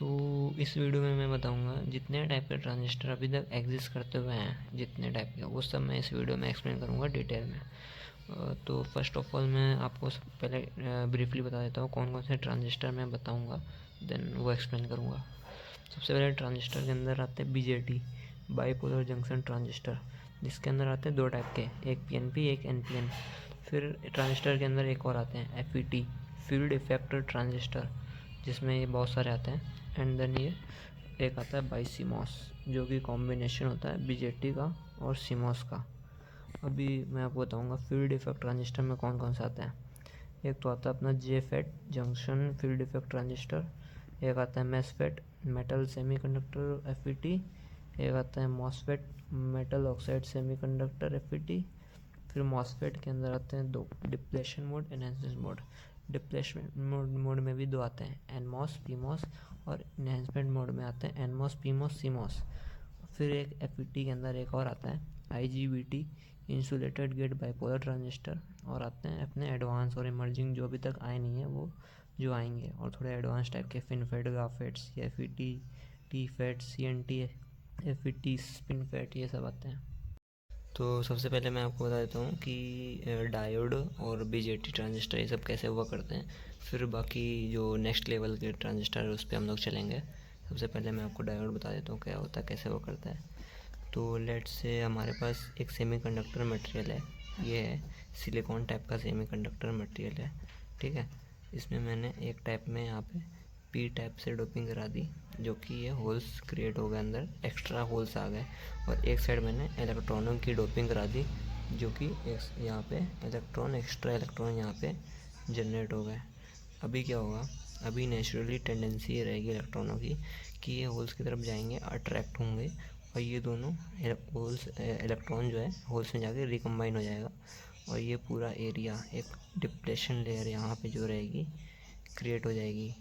तो इस वीडियो में मैं बताऊंगा जितने टाइप के ट्रांजिस्टर अभी तक एग्जिस्ट करते हुए हैं, जितने टाइप के, वो सब मैं इस वीडियो में एक्सप्लेन करूंगा डिटेल में। तो फर्स्ट ऑफ ऑल मैं आपको पहले ब्रीफली बता देता हूँ कौन कौन से ट्रांजिस्टर मैं बताऊंगा, देन वो एक्सप्लेन करूँगा। सबसे पहले ट्रांजिस्टर के अंदर आते हैं बीजेटी, बाईपोलर जंक्शन ट्रांजिस्टर, जिसके अंदर आते हैं दो टाइप के, एक पीएनपी एक एनपीएन। फिर ट्रांजिस्टर के अंदर एक और आते हैं एफईटी, फील्ड इफेक्टर ट्रांजिस्टर, जिसमें ये बहुत सारे आते हैं। एंड देन ये एक आता है बाईसीमॉस, जो कि कॉम्बिनेशन होता है बीजेटी का और सीमॉस का। अभी मैं आपको बताऊंगा फील्ड इफेक्ट ट्रांजिस्टर में कौन कौन से आते हैं। एक तो आता है अपना JFET junction field effect transistor, एक आता है मेसफेट मेटल सेमीकंडक्टर एफईटी, एक आता है MOSFET metal oxide semiconductor FET. फिर मॉसफेट के अंदर आते हैं दो, depletion mode enhancement mode. Depletion mode में भी दो आते हैं, एनमॉस पीमॉस, और एनहांसमेंट मोड में आते हैं एनमॉस पीमॉस सीमॉस। फिर एक एफईटी के अंदर एक और आता है IGBT, insulated gate bipolar transistor. और आते हैं अपने एडवांस और इमर्जिंग जो अभी तक आए नहीं है वो जो आएंगे, और थोड़े एडवांस टाइप के फिनफेट ग्राफेट्स, FET, T FET, CNT, FET, SpinFET, ये सब आते हैं। तो सबसे पहले मैं आपको बता देता हूँ कि डायोड और बीजेटी ट्रांजिस्टर ये सब कैसे हुआ करते हैं। फिर बाकी जो नेक्स्ट लेवल के ट्रांजिस्टर है उस पर हम लोग चलेंगे। सबसे पहले मैं आपको डायोड बता देता हूँ क्या होता है, कैसे वो करता है। तो लेट्स से हमारे पास एक सेमीकंडक्टर मटेरियल है, ये है सिलिकॉन टाइप का सेमीकंडक्टर मटेरियल है, ठीक है। इसमें मैंने एक टाइप में यहाँ पे पी टाइप से डोपिंग करा दी, जो कि ये होल्स क्रिएट हो गए, अंदर एक्स्ट्रा होल्स आ गए। और एक साइड मैंने इलेक्ट्रॉनों की डोपिंग करा दी, जो कि यहाँ पे इलेक्ट्रॉन, एक्स्ट्रा इलेक्ट्रॉन यहाँ पे जनरेट हो गए। अभी क्या होगा, अभी नेचुरली टेंडेंसी ये रहेगी इलेक्ट्रॉनों की कि ये होल्स की तरफ जाएंगे, अट्रैक्ट होंगे, और ये दोनों होल्स, इलेक्ट्रॉन जो है होल्स में जाके रिकम्बाइन हो जाएगा, और ये पूरा एरिया एक डिप्लेशन लेयर यहाँ पे जो रहेगी क्रिएट हो जाएगी।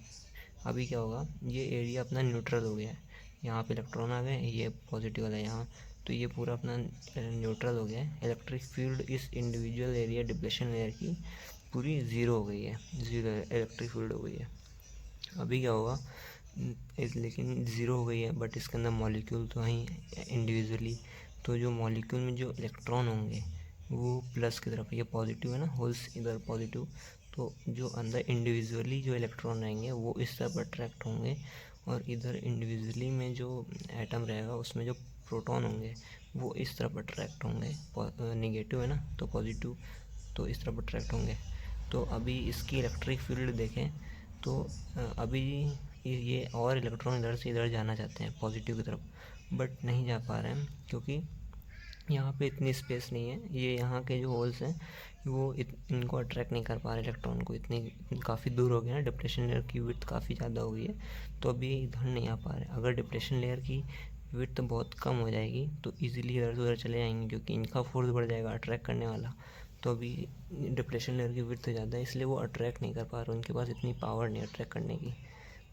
अभी क्या होगा, ये एरिया अपना न्यूट्रल हो गया है, यहाँ पे इलेक्ट्रॉन आ गए, ये पॉजिटिव वाला यहाँ, तो ये पूरा अपना न्यूट्रल हो गया है। इलेक्ट्रिक फील्ड इस इंडिविजुअल एरिया डिप्लेशन लेयर की पूरी ज़ीरो हो गई है, ज़ीरो इलेक्ट्रिक फील्ड हो गई है। अभी क्या होगा, लेकिन ज़ीरो हो गई है, बट इसके अंदर मॉलिक्यूल तो हैं इंडिविजुअली, तो जो मॉलिक्यूल में जो इलेक्ट्रॉन होंगे वो प्लस की तरफ, ये पॉजिटिव है ना, होल्स इधर पॉजिटिव, तो जो अंदर इंडिविजुअली जो इलेक्ट्रॉन रहेंगे वो इस तरफ अट्रैक्ट होंगे, और इधर इंडिविजुअली में जो एटम रहेगा उसमें जो प्रोटॉन होंगे वो इस तरफ अट्रैक्ट होंगे। निगेटिव है ना, तो पॉजिटिव, तो इस तरफ अट्रैक्ट होंगे। तो अभी इसकी इलेक्ट्रिक फील्ड देखें तो अभी ये और इलेक्ट्रॉन इधर से इधर जाना चाहते हैं पॉजिटिव की तरफ, बट नहीं जा पा रहे हैं क्योंकि यहाँ पे इतनी स्पेस नहीं है। ये यहाँ के जो होल्स हैं वो इनको अट्रैक्ट नहीं कर पा रहे इलेक्ट्रॉन को, इतनी काफ़ी दूर हो गया ना, डिप्लेशन लेयर की विड्थ काफ़ी ज़्यादा हो गई है, तो अभी इधर नहीं आ पा रहे। अगर डिप्लेशन लेयर की विड्थ बहुत कम हो जाएगी तो ईजिली इधर से उधर चले जाएंगे, क्योंकि इनका फोर्स बढ़ जाएगा अट्रैक्ट करने वाला। तो अभी डिप्लेशन लेयर की विड्थ ज़्यादा है, इसलिए वो अट्रैक्ट नहीं कर पा रहे, उनके पास इतनी पावर नहीं अट्रैक्ट करने की।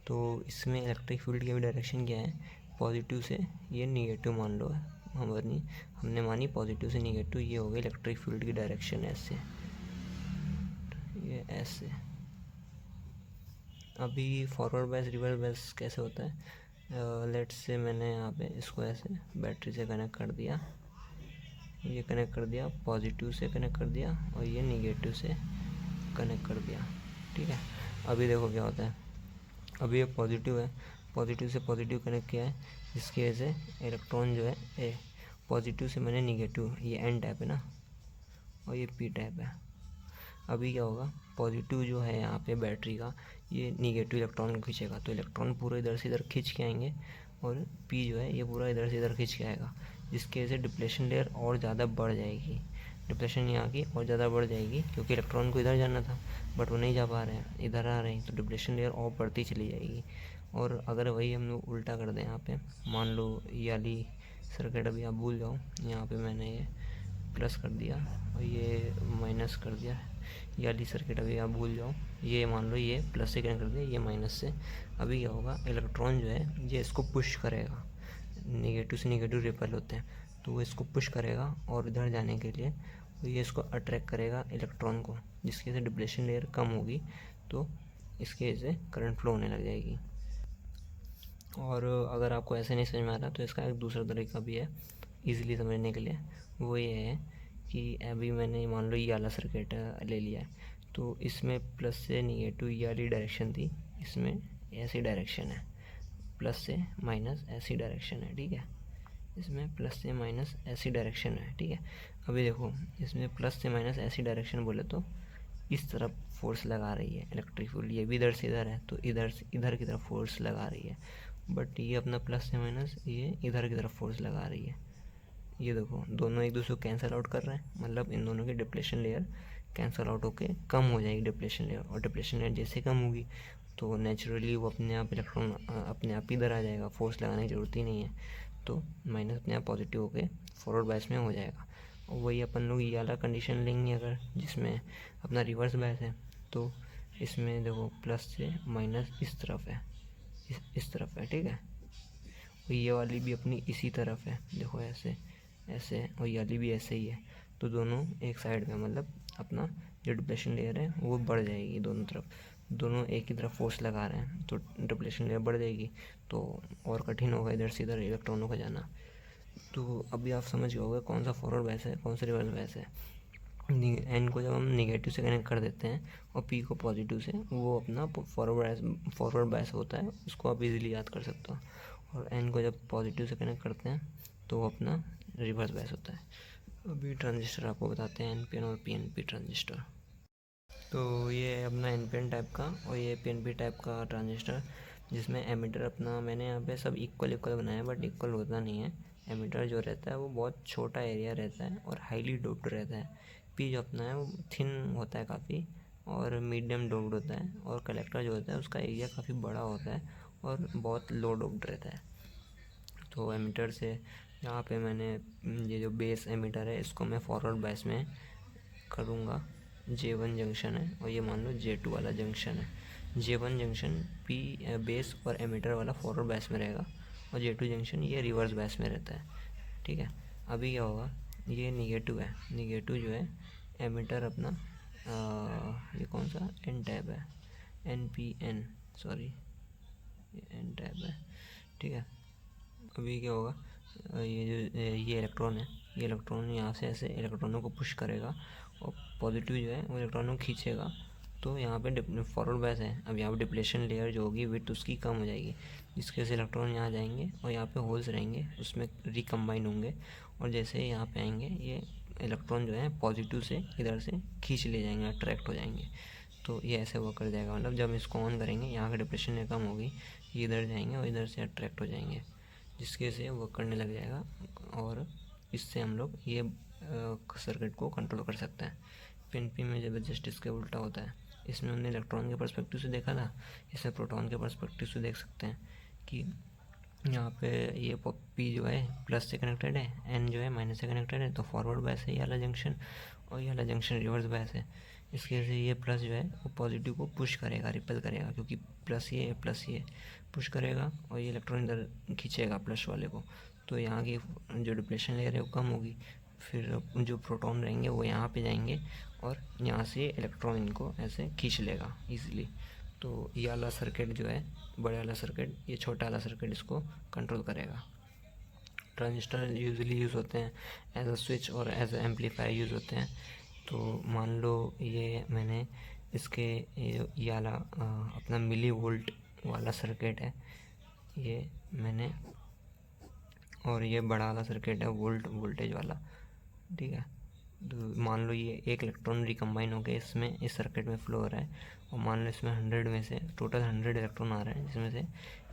तो इसमें इलेक्ट्रिक फील्ड की भी डायरेक्शन क्या है, पॉजिटिव से ये निगेटिव मान लो, हमने मानी पॉजिटिव से निगेटिव, ये हो गई इलेक्ट्रिक फील्ड की डायरेक्शन ऐसे, ये ऐसे। अभी फॉरवर्ड बायस रिवर्स बायस कैसे होता है, लेट्स से मैंने यहाँ पे इसको ऐसे बैटरी से कनेक्ट कर दिया, ये कनेक्ट कर दिया, पॉजिटिव से कनेक्ट कर दिया, और ये निगेटिव से कनेक्ट कर दिया, ठीक है। अभी देखो क्या होता है, अभी ये पॉजिटिव है, पॉजिटिव से पॉजिटिव कनेक्ट किया है, जिसकी वजह से इलेक्ट्रॉन जो है ए, पॉजिटिव से मैंने निगेटिव, ये एन टाइप है ना, और ये पी टाइप है। अभी क्या होगा, पॉजिटिव जो है यहाँ पे बैटरी का, ये निगेटिव इलेक्ट्रॉन को खींचेगा, तो इलेक्ट्रॉन पूरा इधर से इधर खींच के आएंगे, और पी जो है ये पूरा इधर से इधर खींच के आएगा, जिसकी वजह से डिप्लेशन लेयर और ज़्यादा बढ़ जाएगी, डिप्लेशन यहाँ की और ज़्यादा बढ़ जाएगी, क्योंकि इलेक्ट्रॉन को इधर जाना था बट वो नहीं जा पा रहे हैं, इधर आ रहे हैं, तो डिप्लेशन लेयर और बढ़ती चली जाएगी। और अगर वही हम लोग उल्टा कर दें, यहाँ पे मान लो ये वाली सर्किट अभी आप भूल जाओ, यहाँ पे मैंने ये प्लस कर दिया और ये माइनस कर दिया, ये वाली सर्किट अभी आप भूल जाओ, ये मान लो ये प्लस से कनेक्ट कर दिया, ये माइनस से। अभी क्या होगा, इलेक्ट्रॉन जो है ये इसको पुश करेगा, निगेटिव से निगेटिव रिपेल होते हैं, तो वो इसको पुश करेगा, और इधर जाने के लिए ये इसको अट्रैक्ट करेगा इलेक्ट्रॉन को, जिसकी वजह से डिप्लेशन लेयर कम होगी, तो इसके वजह से करंट फ्लो होने लग जाएगी। और अगर आपको ऐसे नहीं समझ में आ रहा तो इसका एक दूसरा तरीका भी है ईज़िली समझने के लिए। वो ये है कि अभी मैंने मान लो ये वाला सर्किट ले लिया है, तो इसमें प्लस से निगेटिव ये वाली डायरेक्शन थी, इसमें ऐसी डायरेक्शन है, प्लस से माइनस ऐसी डायरेक्शन है, ठीक है। इसमें प्लस से माइनस ऐसी डायरेक्शन है, ठीक है। अभी देखो इसमें प्लस से माइनस ऐसी डायरेक्शन बोले तो इस तरफ फोर्स लगा रही है इलेक्ट्रिक फील्ड, ये भी इधर से इधर है तो इधर से इधर की तरफ फोर्स लगा रही है। बट ये अपना प्लस से माइनस ये इधर की तरफ फोर्स लगा रही है। ये देखो दोनों एक दूसरे को कैंसिल आउट कर रहे हैं, मतलब इन दोनों की डिप्लेशन लेयर कैंसिल आउट होके कम हो जाएगी डिप्लेशन लेयर, और डिप्लेशन लेयर जैसे कम होगी तो नेचुरली वो अपने आप इलेक्ट्रॉन अपने आप इधर आ जाएगा, फोर्स लगाने की ज़रूरत ही नहीं है। तो माइनस अपने आप पॉजिटिव होके फॉरवर्ड बायस में हो जाएगा। और वही अपन लोग ये वाला कंडीशन लेंगे अगर, जिसमें अपना रिवर्स बायस है, तो इसमें देखो प्लस से माइनस इस तरफ है, इस तरफ है, ठीक है। और ये वाली भी अपनी इसी तरफ है, देखो ऐसे ऐसे, और ये वाली भी ऐसे ही है। तो दोनों एक साइड में, मतलब अपना जो डिप्लेशन लेयर है वो बढ़ जाएगी दोनों तरफ, दोनों एक ही तरफ फोर्स लगा रहे हैं तो डिप्लेशन लेयर बढ़ जाएगी, तो और कठिन होगा इधर से इधर इलेक्ट्रॉनों का जाना। तो अभी आप समझ गए होंगे कौन सा फॉरवर्ड बायस है कौन सा रिवर्स बायस है। एन को जब हम नेगेटिव से कनेक्ट कर देते हैं और पी को पॉजिटिव से, वो अपना फॉरवर्ड बायस होता है, उसको आप इजीली याद कर सकते हो। और एन को जब पॉजिटिव से कनेक्ट करते हैं तो वो अपना रिवर्स बायस होता है। अभी ट्रांजिस्टर आपको बताते हैं एनपीएन और पीएनपी ट्रांजिस्टर। तो ये अपना एनपीएन टाइप का और ये पीएनपी टाइप का ट्रांजिस्टर, जिसमें एमिटर अपना मैंने यहाँ पे सब इक्वल बनाया है, बट इक्वल होता नहीं है। एमिटर जो रहता है वो बहुत छोटा एरिया रहता है और हाईली डोप्ड रहता है। पी जो अपना है वो थिन होता है काफ़ी और मीडियम डोप्ड होता है, और कलेक्टर जो होता है उसका एरिया काफ़ी बड़ा होता है और बहुत लो डोप्ड रहता है। तो एमिटर से यहाँ पे मैंने ये जो बेस एमिटर है इसको मैं फॉरवर्ड बायस में करूँगा। J1 जंक्शन है और ये मान लो J2 वाला जंक्शन है। J1 जंक्शन पी बेस और एमिटर वाला फॉरवर्ड बायस में रहेगा और J2 जंक्शन ये रिवर्स बायस में रहता है, ठीक है। अभी क्या होगा, ये निगेटिव है, निगेटिव जो है एमिटर अपना ये कौन सा एन टाइप है, NPN, सॉरी ये एन टाइप है, ठीक है। अभी क्या होगा, ये जो ये इलेक्ट्रॉन है, ये इलेक्ट्रॉन यहाँ से ऐसे इलेक्ट्रॉनों को पुश करेगा और पॉजिटिव जो है वो इलेक्ट्रॉनों को खींचेगा। तो यहाँ पे फॉरवर्ड बायस है, अब यहाँ पे डिप्लेशन लेयर जो होगी विड्थ उसकी कम हो जाएगी, जिसके से इलेक्ट्रॉन यहाँ जाएंगे और यहाँ पे होल्स रहेंगे उसमें रिकम्बाइन होंगे, और जैसे यहाँ पे आएंगे ये इलेक्ट्रॉन जो है पॉजिटिव से इधर से खींच ले जाएंगे, अट्रैक्ट हो जाएंगे। तो ये ऐसे वर्क कर जाएगा, मतलब जब इसको ऑन करेंगे यहाँ का डिप्रेशन लेयर कम होगी, ये इधर जाएंगे और इधर से अट्रैक्ट हो जाएंगे, जिसके से वर्क करने लग जाएगा और इससे हम लोग ये सर्किट को कंट्रोल कर सकते हैं। पीएनपी में जब जस्ट इसके उल्टा होता है, इसमें हमने इलेक्ट्रॉन के पर्सपेक्टिव से देखा था, इसमें प्रोटॉन के पर्सपेक्टिव से देख सकते हैं कि यहाँ पे ये पी जो है प्लस से कनेक्टेड है, एन जो है माइनस से कनेक्टेड है, तो फॉरवर्ड बायस है ये वाला जंक्शन और ये वाला जंक्शन रिवर्स बायस है। इसके वजह से ये प्लस जो है वो पॉजिटिव को पुश करेगा, रिपेल करेगा, क्योंकि प्लस ये पुश करेगा और ये इलेक्ट्रॉन इधर खींचेगा प्लस वाले को, तो यहाँ की जो डिप्लेशन लेयर है वो कम होगी। फिर जो प्रोटॉन रहेंगे वो यहाँ पे जाएंगे और यहाँ से इलेक्ट्रॉन इनको ऐसे खींच लेगा ईजिली। तो ये वाला सर्किट जो है बड़े वाला सर्किट, ये छोटा वाला सर्किट इसको कंट्रोल करेगा। ट्रांजिस्टर यूजुअली यूज़ होते हैं एज अ स्विच और एज अ एम्पलीफायर यूज़ होते हैं। तो मान लो ये मैंने इसके ये वाला अपना मिली वोल्ट वाला सर्किट है ये मैंने, और ये बड़ा वाला सर्किट है वोल्टेज वाला, ठीक है। तो मान लो ये एक इलेक्ट्रॉन रिकम्बाइन हो गया इसमें, इस सर्किट में फ्लो हो रहा है, और मान लो इसमें 100 में से टोटल 100 इलेक्ट्रॉन आ रहे हैं, जिसमें से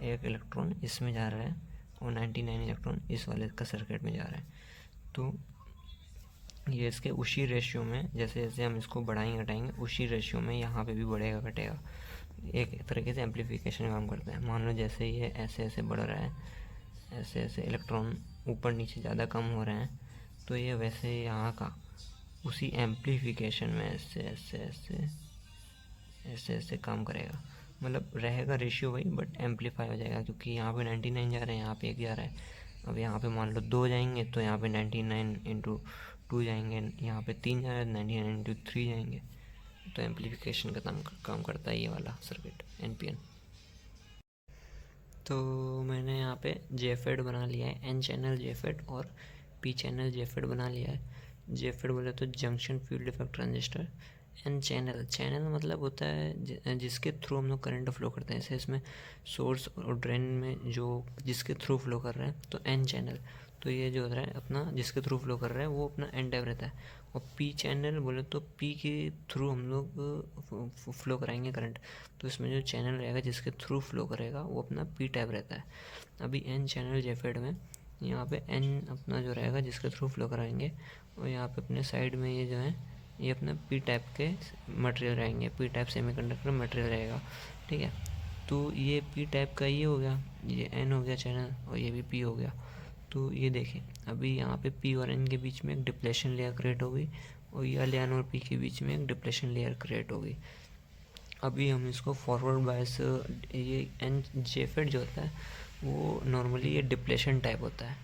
एक इलेक्ट्रॉन इसमें जा रहा है और 99 इलेक्ट्रॉन इस वाले का सर्किट में जा रहा है। तो ये इसके उसी रेशियो में, जैसे जैसे हम इसको बढ़ाएंगे घटाएंगे उसी रेशियो में यहाँ पे भी बढ़ेगा घटेगा, एक तरीके से एम्पलीफिकेशन काम करता है। मान लो जैसे ये ऐसे ऐसे बढ़ रहा है, ऐसे ऐसे इलेक्ट्रॉन ऊपर नीचे ज़्यादा कम हो रहे हैं, तो ये वैसे यहाँ का उसी एम्पलीफिकेशन में ऐसे ऐसे ऐसे ऐसे ऐसे काम करेगा, मतलब रहेगा रेशियो वही बट एम्पलीफाई हो जाएगा, क्योंकि यहाँ पे 99 जा रहे हैं, यहाँ पे 1 जा रहा है। अब यहाँ पे मान लो 2 जाएंगे तो यहाँ पे 99 इंटू 2 जाएंगे, यहाँ पे 3 जा रहा है 99 इंटू 3 जाएंगे। तो एम्पलीफिकेशन का काम करता है ये वाला सर्किट एनपीएन। तो मैंने यहाँ पे जेफेड बना लिया है, एन चैनल जेफेड और पी चैनल जेफेड बना लिया है। जेफेड बोले तो junction field effect transistor. N channel, channel मतलब होता है जिसके थ्रू हम लोग करंट फ्लो करते हैं। जैसे इसमें सोर्स और ड्रेन में जो जिसके थ्रू फ्लो कर रहा है तो एन चैनल, तो ये जो होता है अपना जिसके थ्रू फ्लो कर रहा है वो अपना एन टाइप रहता है। और पी चैनल बोले तो पी के थ्रू हम लोग फ्लो कराएंगे करंट, तो इसमें जो चैनल रहेगा जिसके थ्रू फ्लो करेगा वो अपना पी टाइप रहता है। अभी एन चैनल जेफेड में यहाँ पे एन अपना जो रहेगा जिसके थ्रू फ्लो कराएंगे, और यहाँ पे अपने साइड में ये जो है ये अपना पी टाइप के मटेरियल रहेंगे, पी टाइप सेमीकंडक्टर मटेरियल रहेगा। ठीक है, तो ये पी टाइप का ये हो गया, ये एन हो गया चैनल, और ये भी पी हो गया। तो ये देखें अभी यहाँ पे पी और एन के बीच में एक डिप्लेशन लेयर क्रिएट हो गई, और ये एन और पी के बीच में एक डिप्लेशन लेयर क्रिएट हो गई। अभी हम इसको फॉरवर्ड बायस, ये एन जेफेड जो होता है वो नॉर्मली ये डिप्लेशन टाइप होता है,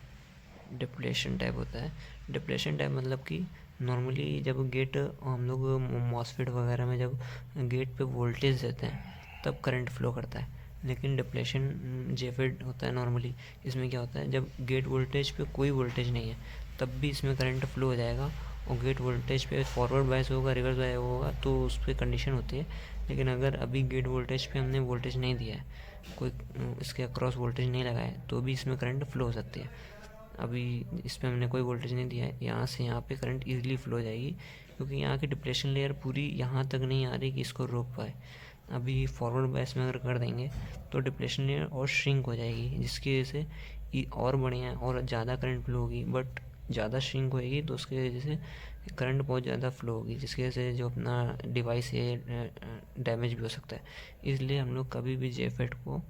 डिप्लेशन टाइप होता है। डिप्लेशन टाइप मतलब कि नॉर्मली जब गेट हम लोग मॉसफेट वगैरह में जब गेट पे वोल्टेज देते हैं तब करंट फ्लो करता है, लेकिन डिप्लेशन जेफेड होता है नॉर्मली, इसमें क्या होता है जब गेट वोल्टेज पे कोई वोल्टेज नहीं है तब भी इसमें करंट फ्लो हो जाएगा, और गेट वोल्टेज पे फॉरवर्ड बायस होगा, रिवर्स बायस होगा, तो उस पर कंडीशन होती है। लेकिन अगर अभी गेट वोल्टेज पे हमने वोल्टेज नहीं दिया है, कोई इसके अक्रॉस वोल्टेज नहीं लगाया है, तो भी इसमें करंट फ्लो हो सकती है। अभी इस पर हमने कोई वोल्टेज नहीं दिया है, यहाँ से यहाँ पे करंट इजीली फ्लो हो जाएगी, क्योंकि यहाँ की डिप्लेशन लेयर पूरी यहाँ तक नहीं आ रही कि इसको रोक पाए। अभी फॉरवर्ड बायस में अगर कर देंगे तो डिप्लेशन लेयर और श्रिंक हो जाएगी, जिसकी वजह से और बढ़िया और ज़्यादा करंट फ्लो होगी, बट ज़्यादा श्रिंक होएगी तो उसकी वजह से करंट बहुत ज़्यादा फ्लो होगी, जिसकी वजह से जो अपना डिवाइस है डैमेज भी हो सकता है। इसलिए हम लोग कभी भी जेफेट को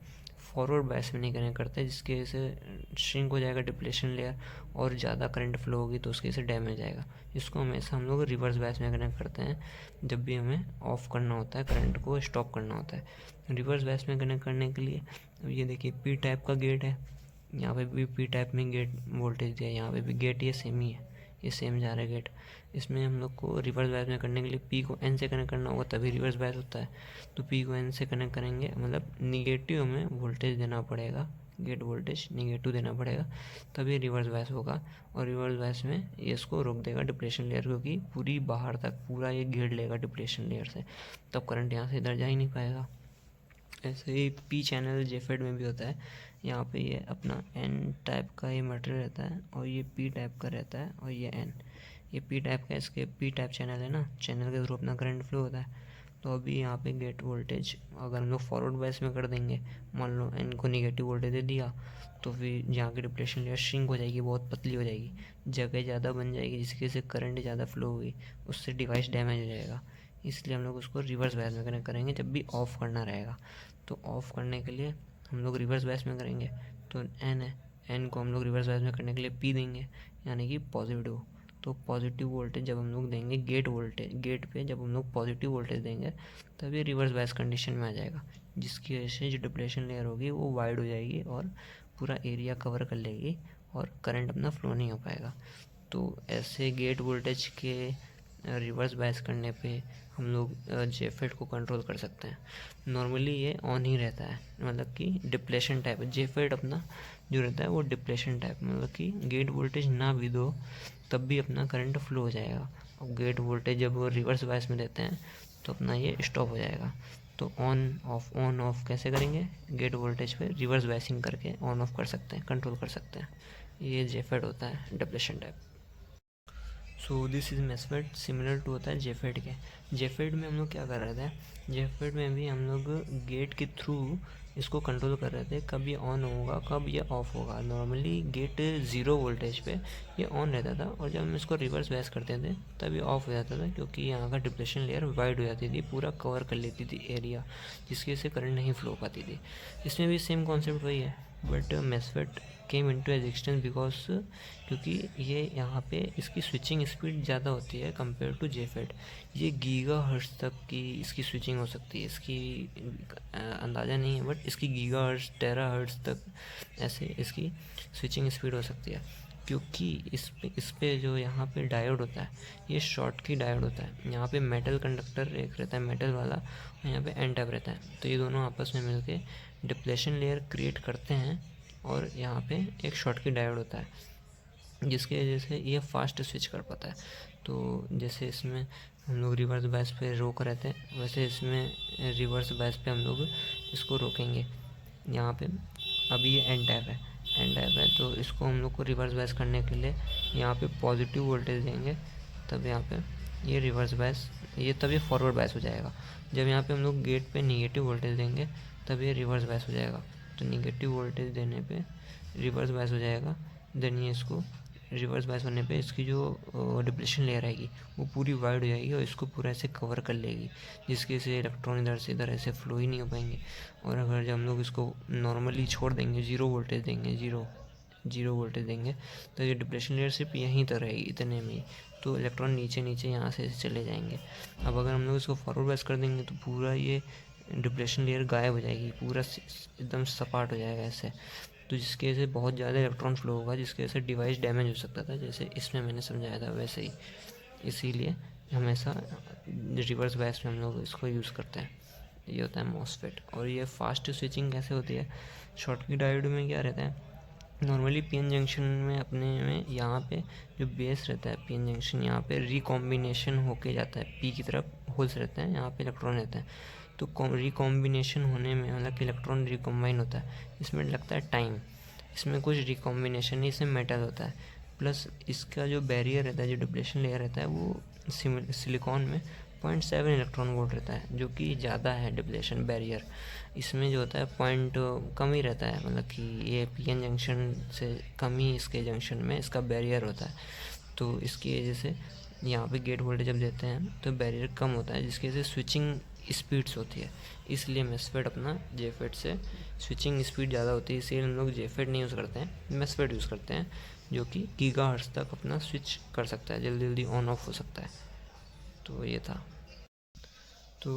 फॉरवर्ड बायस में नहीं कनेक्ट करते, जिसकी वजह से श्रिंक हो जाएगा डिप्लेशन लेयर और ज़्यादा करंट फ्लो होगी तो उसकी वजह से डैमेज आएगा। इसको हमेशा हम लोग रिवर्स बायस में कनेक्ट करते हैं जब भी हमें ऑफ़ करना होता है, करंट को स्टॉप करना होता है। रिवर्स बायस में कनेक्ट करने के लिए ये देखिए पी टाइप का गेट है, यहाँ पे भी पी टाइप में गेट वोल्टेज दिया है, यहाँ पे भी गेट ये सेम ही है, ये सेम जा रहा है गेट। इसमें हम लोग को रिवर्स बायस में करने के लिए पी को एन से कनेक्ट करना होगा तभी रिवर्स बायस होता है। तो पी को एन से कनेक्ट करेंगे मतलब निगेटिव में वोल्टेज देना पड़ेगा, गेट वोल्टेज निगेटिव देना पड़ेगा तभी रिवर्स बायस होगा, और रिवर्स बायस में ये इसको रोक देगा डिप्लेशन लेयर, क्योंकि पूरी बाहर तक पूरा ये घेर लेगा डिप्लेशन लेयर से, तब करंट यहाँ से इधर जा ही नहीं पाएगा। ऐसे ही पी चैनल जेफेड में भी होता है, यहाँ पे ये अपना एन टाइप का ये मटेरियल रहता है और ये पी टाइप का रहता है, और ये एन, ये पी टाइप का, इसके पी टाइप चैनल है ना, चैनल के थ्रू अपना करंट फ्लो होता है। तो अभी यहाँ पे गेट वोल्टेज अगर हम लोग फॉरवर्ड बायस में कर देंगे, मान लो एन को निगेटिव वोल्टेज दे दिया, तो फिर यहाँ की डिप्लेशन लेयर श्रिंक हो जाएगी, बहुत पतली हो जाएगी, जगह ज़्यादा बन जाएगी, जिसकी वजह से करंट ज़्यादा फ्लो होगी, उससे डिवाइस डैमेज हो जाएगा। इसलिए हम लोग उसको रिवर्स बायस में कनेक्ट करेंगे जब भी ऑफ़ करना रहेगा। तो ऑफ़ करने के लिए हम लोग रिवर्स बायस में करेंगे, तो एन है, एन को हम लोग रिवर्स बायस में करने के लिए पी देंगे, यानी कि पॉजिटिव। तो पॉजिटिव वोल्टेज जब हम लोग देंगे गेट वोल्टेज, गेट पे जब हम लोग पॉजिटिव वोल्टेज देंगे तभी रिवर्स बायस कंडीशन में आ जाएगा, जिसकी वजह से जो डिप्लेशन लेयर होगी वो वाइड हो जाएगी और पूरा एरिया कवर कर लेगी और करंट अपना फ्लो नहीं हो पाएगा। तो ऐसे गेट वोल्टेज के रिवर्स बायस करने पे हम लोग जेफेट को कंट्रोल कर सकते हैं। नॉर्मली ये ऑन ही रहता है, मतलब कि डिप्लेशन टाइप, जेफेट अपना जो रहता है वो डिप्लेशन टाइप, मतलब कि गेट वोल्टेज ना भी दो तब भी अपना करंट फ्लो हो जाएगा। और गेट वोल्टेज जब वो रिवर्स बायस में देते हैं तो अपना ये स्टॉप हो जाएगा। तो ऑन ऑफ कैसे करेंगे, गेट वोल्टेज पे रिवर्स बायसिंग करके ऑन ऑफ कर सकते हैं, कंट्रोल कर सकते हैं। ये जेफेट होता है depletion type. So this is MESFET, similar to होता है जेफेट के। जेफेट में हम लोग क्या कर रहे थे, जेफेट में भी हम लोग गेट के थ्रू इसको कंट्रोल कर रहे थे, कब ये ऑन होगा कब ये ऑफ़ होगा। नॉर्मली गेट 0 वोल्टेज पे ये ऑन रहता था, और जब हम इसको रिवर्स बायस करते थे तब ये ऑफ़ हो जाता था, क्योंकि यहाँ का डिप्लेशन लेयर वाइड हो जाती थी, पूरा कवर कर लेती थी एरिया, जिसकी वजह से करंट नहीं फ्लो पाती थी। इसमें भी सेम कॉन्सेप्ट वही है, but MESFET came into existence because, क्योंकि ये यहाँ पे इसकी स्विचिंग स्पीड ज़्यादा होती है कंपेयर टू जेफेट। ये गीगा हर्ट्ज़ तक की इसकी स्विचिंग हो सकती है, इसकी अंदाज़ा नहीं है, बट इसकी गीगा हर्ट्ज़ टेरा हर्ट्ज़ तक ऐसे इसकी स्विचिंग स्पीड हो सकती है, क्योंकि इस पे जो यहाँ पे डायोड होता है ये शॉर्ट की डायोड होता है। यहाँ पे मेटल कंडक्टर एक रहता है मेटल वाला, और यहाँ पे एन टाइप रहता है, तो ये दोनों आपस में मिलके डिप्लेशन लेयर क्रिएट करते हैं और यहाँ पे एक शॉटकी डायोड होता है जिसकी वजह से ये फास्ट स्विच कर पाता है। तो जैसे इसमें हम लोग रिवर्स बायस पे रोक रहे थे, वैसे इसमें रिवर्स बायस पे हम लोग इसको रोकेंगे। यहाँ पे अभी ये एन टाइप है तो इसको हम लोग को रिवर्स बायस करने के लिए यहाँ पे पॉजिटिव वोल्टेज देंगे, तब यहाँ पे ये रिवर्स बायस, ये तब ये फॉरवर्ड बायस हो जाएगा। जब यहाँ पे हम लोग गेट पे निगेटिव वोल्टेज देंगे तब ये रिवर्स बायस हो जाएगा। तो निगेटिव वोल्टेज देने पे रिवर्स बायस हो जाएगा। देन ये इसको रिवर्स बायस होने पे इसकी जो डिप्लेशन लेयर आएगी वो पूरी वाइड हो जाएगी और इसको पूरा ऐसे कवर कर लेगी, जिसके से इलेक्ट्रॉन इधर से इधर ऐसे फ्लो ही नहीं हो पाएंगे। और अगर जब हम लोग इसको नॉर्मली छोड़ देंगे, ज़ीरो वोल्टेज देंगे, ज़ीरो वोल्टेज देंगे, तो ये डिप्लेशन लेयर सिर्फ यहीं तक रहेगी, इतने में ही। तो इलेक्ट्रॉन नीचे नीचे यहाँ से चले जाएंगे। अब अगर हम लोग इसको फॉरवर्ड बायस कर देंगे तो पूरा ये डिप्लेशन लेयर गायब हो जाएगी, पूरा एकदम सपाट हो जाएगा ऐसे। तो जिसकी वजह से बहुत ज़्यादा इलेक्ट्रॉन फ्लो होगा, जिसकी वजह से डिवाइस डैमेज हो सकता था, जैसे इसमें मैंने समझाया था वैसे ही। इसीलिए हमेशा रिवर्स बायस में हम लोग इसको यूज़ करते हैं। ये होता है मॉसफेट। और ये फास्ट स्विचिंग कैसे होती है, शॉटकी डायोड में क्या रहता है, नॉर्मली पीएन जंक्शन में अपने में यहाँ पे जो बेस रहता है पीएन जंक्शन, यहाँ पे रिकॉम्बिनेशन होके जाता है, पी की तरफ होल्स रहते हैं, यहाँ पे इलेक्ट्रॉन रहते हैं। तो रिकॉम्बिनेशन होने में मतलब कि इलेक्ट्रॉन रिकॉम्बाइन होता है, इसमें लगता है टाइम। इसमें कुछ रिकॉम्बिनेशन नहीं, इसमें मेटल होता है। प्लस इसका जो बैरियर रहता है, जो डिप्लेशन लेयर रहता है, वो सिलिकॉन में 0.7 इलेक्ट्रॉन वोल्ट रहता है, जो कि ज़्यादा है डिप्लेशन बैरियर। इसमें जो होता है पॉइंट कम ही रहता है, मतलब कि ये पीएन जंक्शन से कम ही इसके जंक्शन में इसका बैरियर होता है। तो इसकी वजह से यहाँ पे गेट वोल्टेज जब देते हैं तो बैरियर कम होता है, जिसकी वजह से स्विचिंग स्पीड्स होती है। इसलिए मेसफेट अपना जेफेट से स्विचिंग स्पीड ज़्यादा होती है, इसलिए हम लोग जेफेट नहीं यूज़ करते हैं, मेसफेट यूज़ करते हैं, जो कि गीगाहर्ट्ज़ तक अपना स्विच कर सकता है, जल्दी जल्दी ऑन ऑफ हो सकता है। तो ये था। तो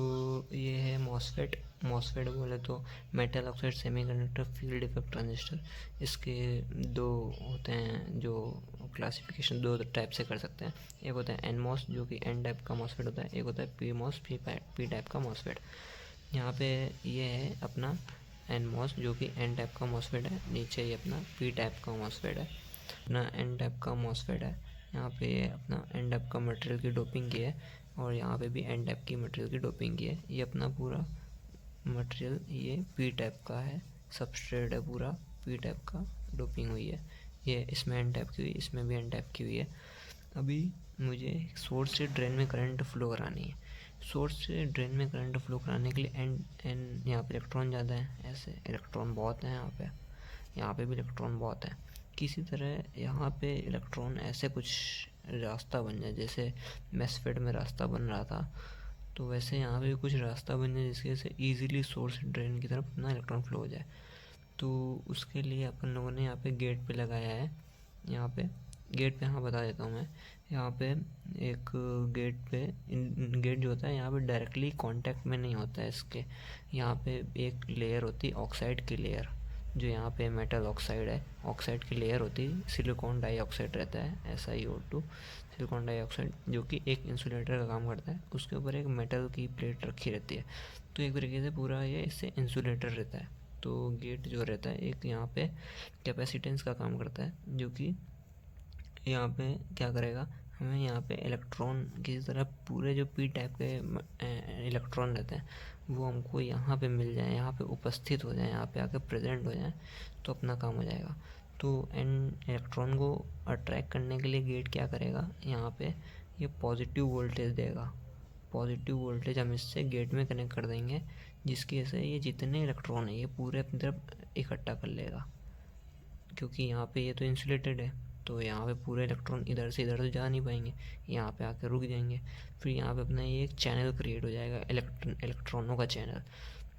ये है मॉसफेट। मॉसफेट बोले तो metal oxide semiconductor field effect transistor. इसके दो होते हैं, जो क्लासिफिकेशन दो टाइप से कर सकते हैं। एक होता है एन मॉस, जो कि एन टाइप का मॉसफेट होता है। एक होता है पी मॉस, पी टाइप का मॉसफेट। यहाँ पे ये है अपना एन मॉस, जो कि एन टाइप का मॉसफेट है। नीचे ये अपना पी टाइप का मॉसफेट है। अपना एन टाइप का मॉसफेट है, यहाँ पे अपना एन टाइप का मटेरियल की डोपिंग की है, और यहाँ पे भी एन टाइप की मटेरियल की डोपिंग की है। ये अपना पूरा मटेरियल ये पी टाइप का है, सबस्ट्रेट है पूरा पी टाइप का, डोपिंग हुई है। ये इसमें एन टाइप की हुई, इसमें भी एन टाइप की हुई है। अभी मुझे सोर्स से ड्रेन में करंट फ्लो करानी है। सोर्स से ड्रेन में करंट फ्लो कराने के लिए एन यहाँ पे इलेक्ट्रॉन ज़्यादा है, ऐसे इलेक्ट्रॉन बहुत हैं यहाँ पे भी इलेक्ट्रॉन बहुत है। किसी तरह यहाँ पे इलेक्ट्रॉन ऐसे कुछ रास्ता बन जाए, जैसे मेसफेट में रास्ता बन रहा था, तो वैसे यहाँ पे भी कुछ रास्ता बन जाए जिसकी वजह से ईजिली सोर्स ड्रेन की तरफ अपना इलेक्ट्रॉन फ्लो हो जाए। तो उसके लिए अपन लोगों ने यहाँ पे गेट पे लगाया है। यहाँ पे गेट पे हाँ बता देता हूँ मैं, यहाँ पे एक गेट जो होता है यहाँ पे डायरेक्टली कांटेक्ट में नहीं होता है इसके। यहाँ पे एक लेयर होती है ऑक्साइड की लेयर, जो यहाँ पे मेटल ऑक्साइड है, ऑक्साइड की लेयर होती है, सिलिकॉन डाइऑक्साइड रहता है, SiO2 सिलिकॉन डाइऑक्साइड, जो कि एक इंसुलेटर का काम करता है। उसके ऊपर एक मेटल की प्लेट रखी रहती है, तो एक तरीके से पूरा ये इससे इंसुलेटर रहता है। तो गेट जो रहता है एक यहाँ पे कैपेसिटेंस का काम करता है, जो कि यहाँ पे क्या करेगा, हमें यहाँ पे इलेक्ट्रॉन की तरह पूरे जो पी टाइप के इलेक्ट्रॉन रहते हैं वो हमको यहाँ पे मिल जाए, यहाँ पे उपस्थित हो जाए, यहाँ पे आके प्रेजेंट हो जाए, तो अपना काम हो जाएगा। तो एन इलेक्ट्रॉन को अट्रैक्ट करने के लिए गेट क्या करेगा, यहाँ पे ये पॉजिटिव वोल्टेज देगा। पॉजिटिव वोल्टेज हम इससे गेट में कनेक्ट कर देंगे, जिसकी वजह से ये जितने इलेक्ट्रॉन है ये पूरे अपनी तरफ इकट्ठा कर लेगा, क्योंकि यहाँ पे ये तो इंसुलेटेड है, तो यहाँ पे पूरे इलेक्ट्रॉन इधर से इधर तो जा नहीं पाएंगे, यहाँ पे आकर रुक जाएंगे। फिर यहाँ पे अपना ये एक चैनल क्रिएट हो जाएगा, इलेक्ट्रॉनों का चैनल।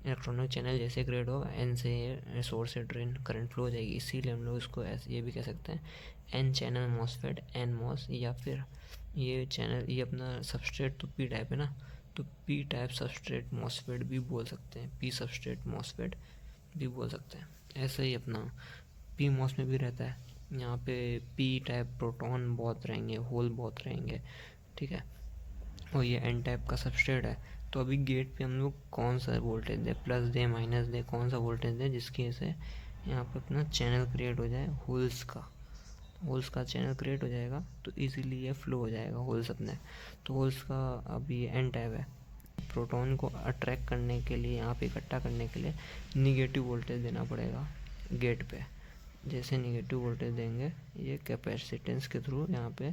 इलेक्ट्रॉनों का चैनल जैसे क्रिएट होगा, एन से सोर्स से ड्रेन करंट फ्लो हो जाएगी। इसीलिए हम लोग इसको ऐसे ये भी कह सकते हैं N channel MOSFET, N MOS. या फिर ये चैनल, ये अपना सबस्ट्रेट तो पी टाइप है ना, तो पी टाइप सबस्ट्रेट मॉसफेट भी बोल सकते हैं, पी सबस्ट्रेट मॉसफेट भी बोल सकते हैं। ऐसे ही अपना पी मॉस में भी रहता है, यहाँ पे पी टाइप प्रोटॉन बहुत रहेंगे, होल बहुत रहेंगे, ठीक है। और ये एन टाइप का सबस्ट्रेट है, तो अभी गेट पे हम लोग कौन सा वोल्टेज दें, प्लस दें माइनस दें, कौन सा वोल्टेज दें जिसकी वजह से यहाँ पे अपना चैनल क्रिएट हो जाए, होल्स का चैनल क्रिएट हो जाएगा, तो इजीली ये फ्लो हो जाएगा होल्स अपने। तो होल्स का अभी एन टाइप है, प्रोटॉन को अट्रैक्ट करने के लिए, यहाँ पे इकट्ठा करने के लिए निगेटिव वोल्टेज देना पड़ेगा गेट पे। जैसे निगेटिव वोल्टेज देंगे, ये कैपेसिटेंस के थ्रू यहाँ पे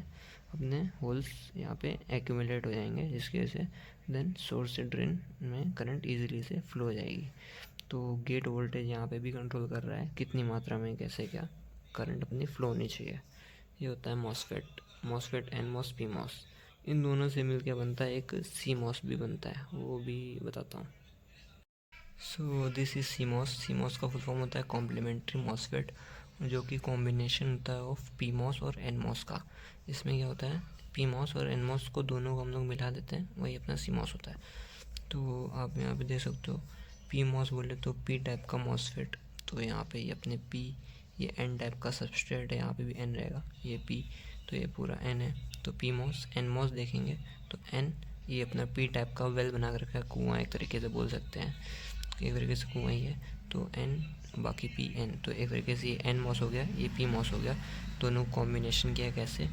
अपने होल्स यहाँ पे एक्यूमुलेट हो जाएंगे, जिसकी वजह से देन सोर्स से ड्रेन में करंट इजीली से फ्लो हो जाएगी। तो गेट वोल्टेज यहाँ पे भी कंट्रोल कर रहा है कितनी मात्रा में कैसे क्या करंट अपनी फ्लो होनी चाहिए। ये होता है MOSFET N MOS P MOS. इन दोनों से मिलकर बनता है एक सी मॉस भी बनता है, वो भी बताता हूँ। So this is CMOS का फुल फॉर्म होता है कॉम्प्लीमेंट्री मॉसफेट, जो कि कॉम्बिनेशन होता है ऑफ पी मॉस और एन मॉस का। इसमें क्या होता है, पी मॉस और एन मॉस को दोनों को हम लोग मिला देते हैं, वही अपना सी मॉस होता है। तो आप यहाँ पे देख सकते हो, पी मॉस बोले तो पी टाइप का मॉसफेट, तो यहाँ पे ये अपने पी, ये एन टाइप का सबस्ट्रेट है, यहाँ पे भी एन रहेगा, ये पी, तो ये पूरा एन है। तो पी मॉस एन मॉस देखेंगे तो एन, ये अपना पी टाइप का वेल बना कर रखा है, कुआँ एक तरीके से बोल सकते हैं, एक तरीके से कुआँ ही है। तो एन बाकी पी एन, तो एक तरीके से ये एन मॉस हो गया, ये पी मॉस हो गया। दोनों कॉम्बिनेशन किया कैसे,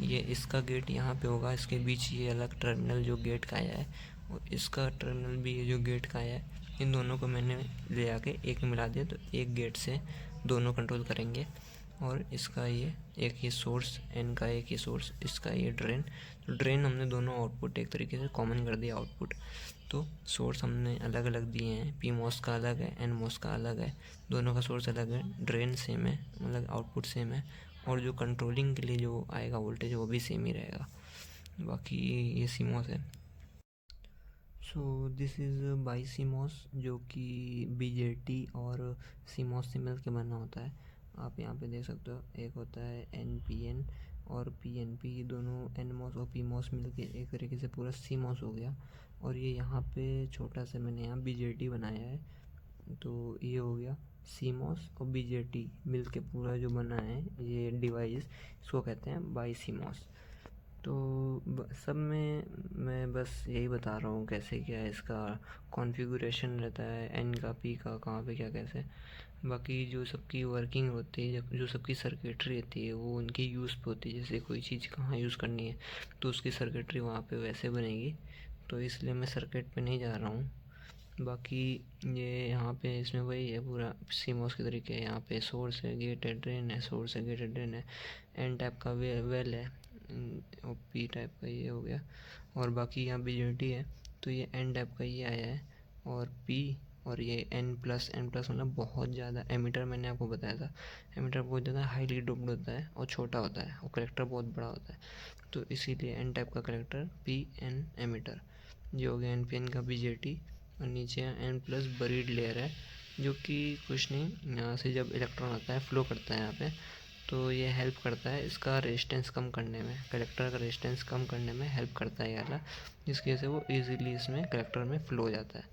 ये इसका गेट यहाँ पे होगा, इसके बीच ये अलग टर्मिनल जो गेट का आया है, और इसका टर्मिनल भी ये जो गेट का आया है, इन दोनों को मैंने ले आके एक में मिला दिया, तो एक गेट से दोनों कंट्रोल करेंगे। और इसका ये एक ही सोर्स, एन का एक ही सोर्स, इसका ये ड्रेन। तो ड्रेन हमने दोनों आउटपुट एक तरीके से कॉमन कर दिया आउटपुट। तो सोर्स हमने अलग अलग दिए हैं, पी मॉस का अलग है, एन मॉस का अलग है, दोनों का सोर्स अलग है, ड्रेन सेम है, मतलब आउटपुट सेम है, और जो कंट्रोलिंग के लिए जो आएगा वोल्टेज वो भी सेम ही रहेगा। बाकी ये सी मॉस है। So this is BiCMOS, जो कि बीजेटी और सी मॉस से मिल के बना होता है। आप यहाँ पे देख सकते हो, एक होता है एन पी एन और पी एन पी, दोनों एन मॉस और पी मॉस मिल के एक तरीके से पूरा सी मॉस हो गया। और ये यहाँ पे छोटा सा मैंने यहाँ बीजेटी बनाया है, तो ये हो गया सी मॉस और बीजेटी मिल के पूरा जो बना है ये डिवाइस, इसको कहते हैं बाई सी मॉस। तो सब में मैं बस यही बता रहा हूँ कैसे क्या इसका कॉन्फ़िगरेशन रहता है, एन का पी का कहाँ पे क्या कैसे। बाकी जो सबकी वर्किंग होती है, जो सबकी सर्किटरी रहती है, वो उनकी यूज़ पे होती है। जैसे कोई चीज़ कहाँ यूज़ करनी है तो उसकी सर्किटरी वहाँ पे वैसे बनेगी, तो इसलिए मैं सर्किट पे नहीं जा रहा हूँ। बाकी ये यहाँ पे इसमें वही है पूरा सीमोस के तरीके। यहाँ पे सोर्स है, गेट है, ड्रेन है, सोर्स है, गेट है, ड्रेन है, एन टाइप का वेल है, और पी टाइप का ये हो गया। और बाकी यहाँ बीजेटी है, तो ये एन टाइप का ये आया है, और पी, और ये एन प्लस मतलब बहुत ज़्यादा एमीटर, मैंने आपको बताया था एमीटर बहुत ज़्यादा हाईली डोप्ड होता है और छोटा होता है, और कलेक्टर बहुत बड़ा होता है, तो इसीलिए एन टाइप का कलेक्टर पी एन एमीटर, जो हो गया एन पी एन का बीजेटी। और नीचे एन प्लस बरीड लेयर है, जो कि कुछ नहीं, यहाँ से जब इलेक्ट्रॉन आता है फ्लो करता है यहाँ पे, तो ये हेल्प करता है इसका रेजिस्टेंस कम करने में, कलेक्टर का रेजिस्टेंस कम करने में हेल्प करता है ये वाला, जिसकी वजह से वो इजीली इसमें कलेक्टर में फ्लो हो जाता है।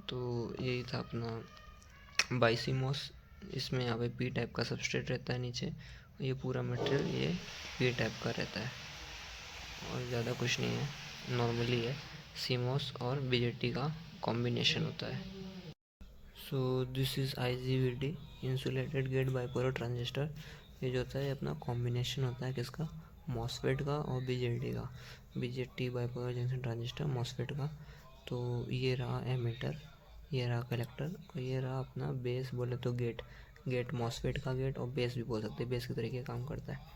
तो यही था अपना बाइसीमोस। इसमें यहाँ पे पी टाइप का सबस्ट्रेट रहता है नीचे, ये पूरा मटेरियल ये पी टाइप का रहता है, और ज़्यादा कुछ नहीं है, नॉर्मली है, सीमोस और बीजेटी का कॉम्बिनेशन होता है। So this is IGBT, insulated gate bipolar transistor. ये जो होता है अपना कॉम्बिनेशन होता है किसका, मॉसफेट का और बीजेटी का, BJT bipolar junction transistor MOSFET का। तो ये रहा एमीटर, ये रहा कलेक्टर, और ये रहा अपना बेस बोले तो गेट मॉसफेट का गेट, और बेस भी बोल सकते हैं, बेस के तरीके काम करता है।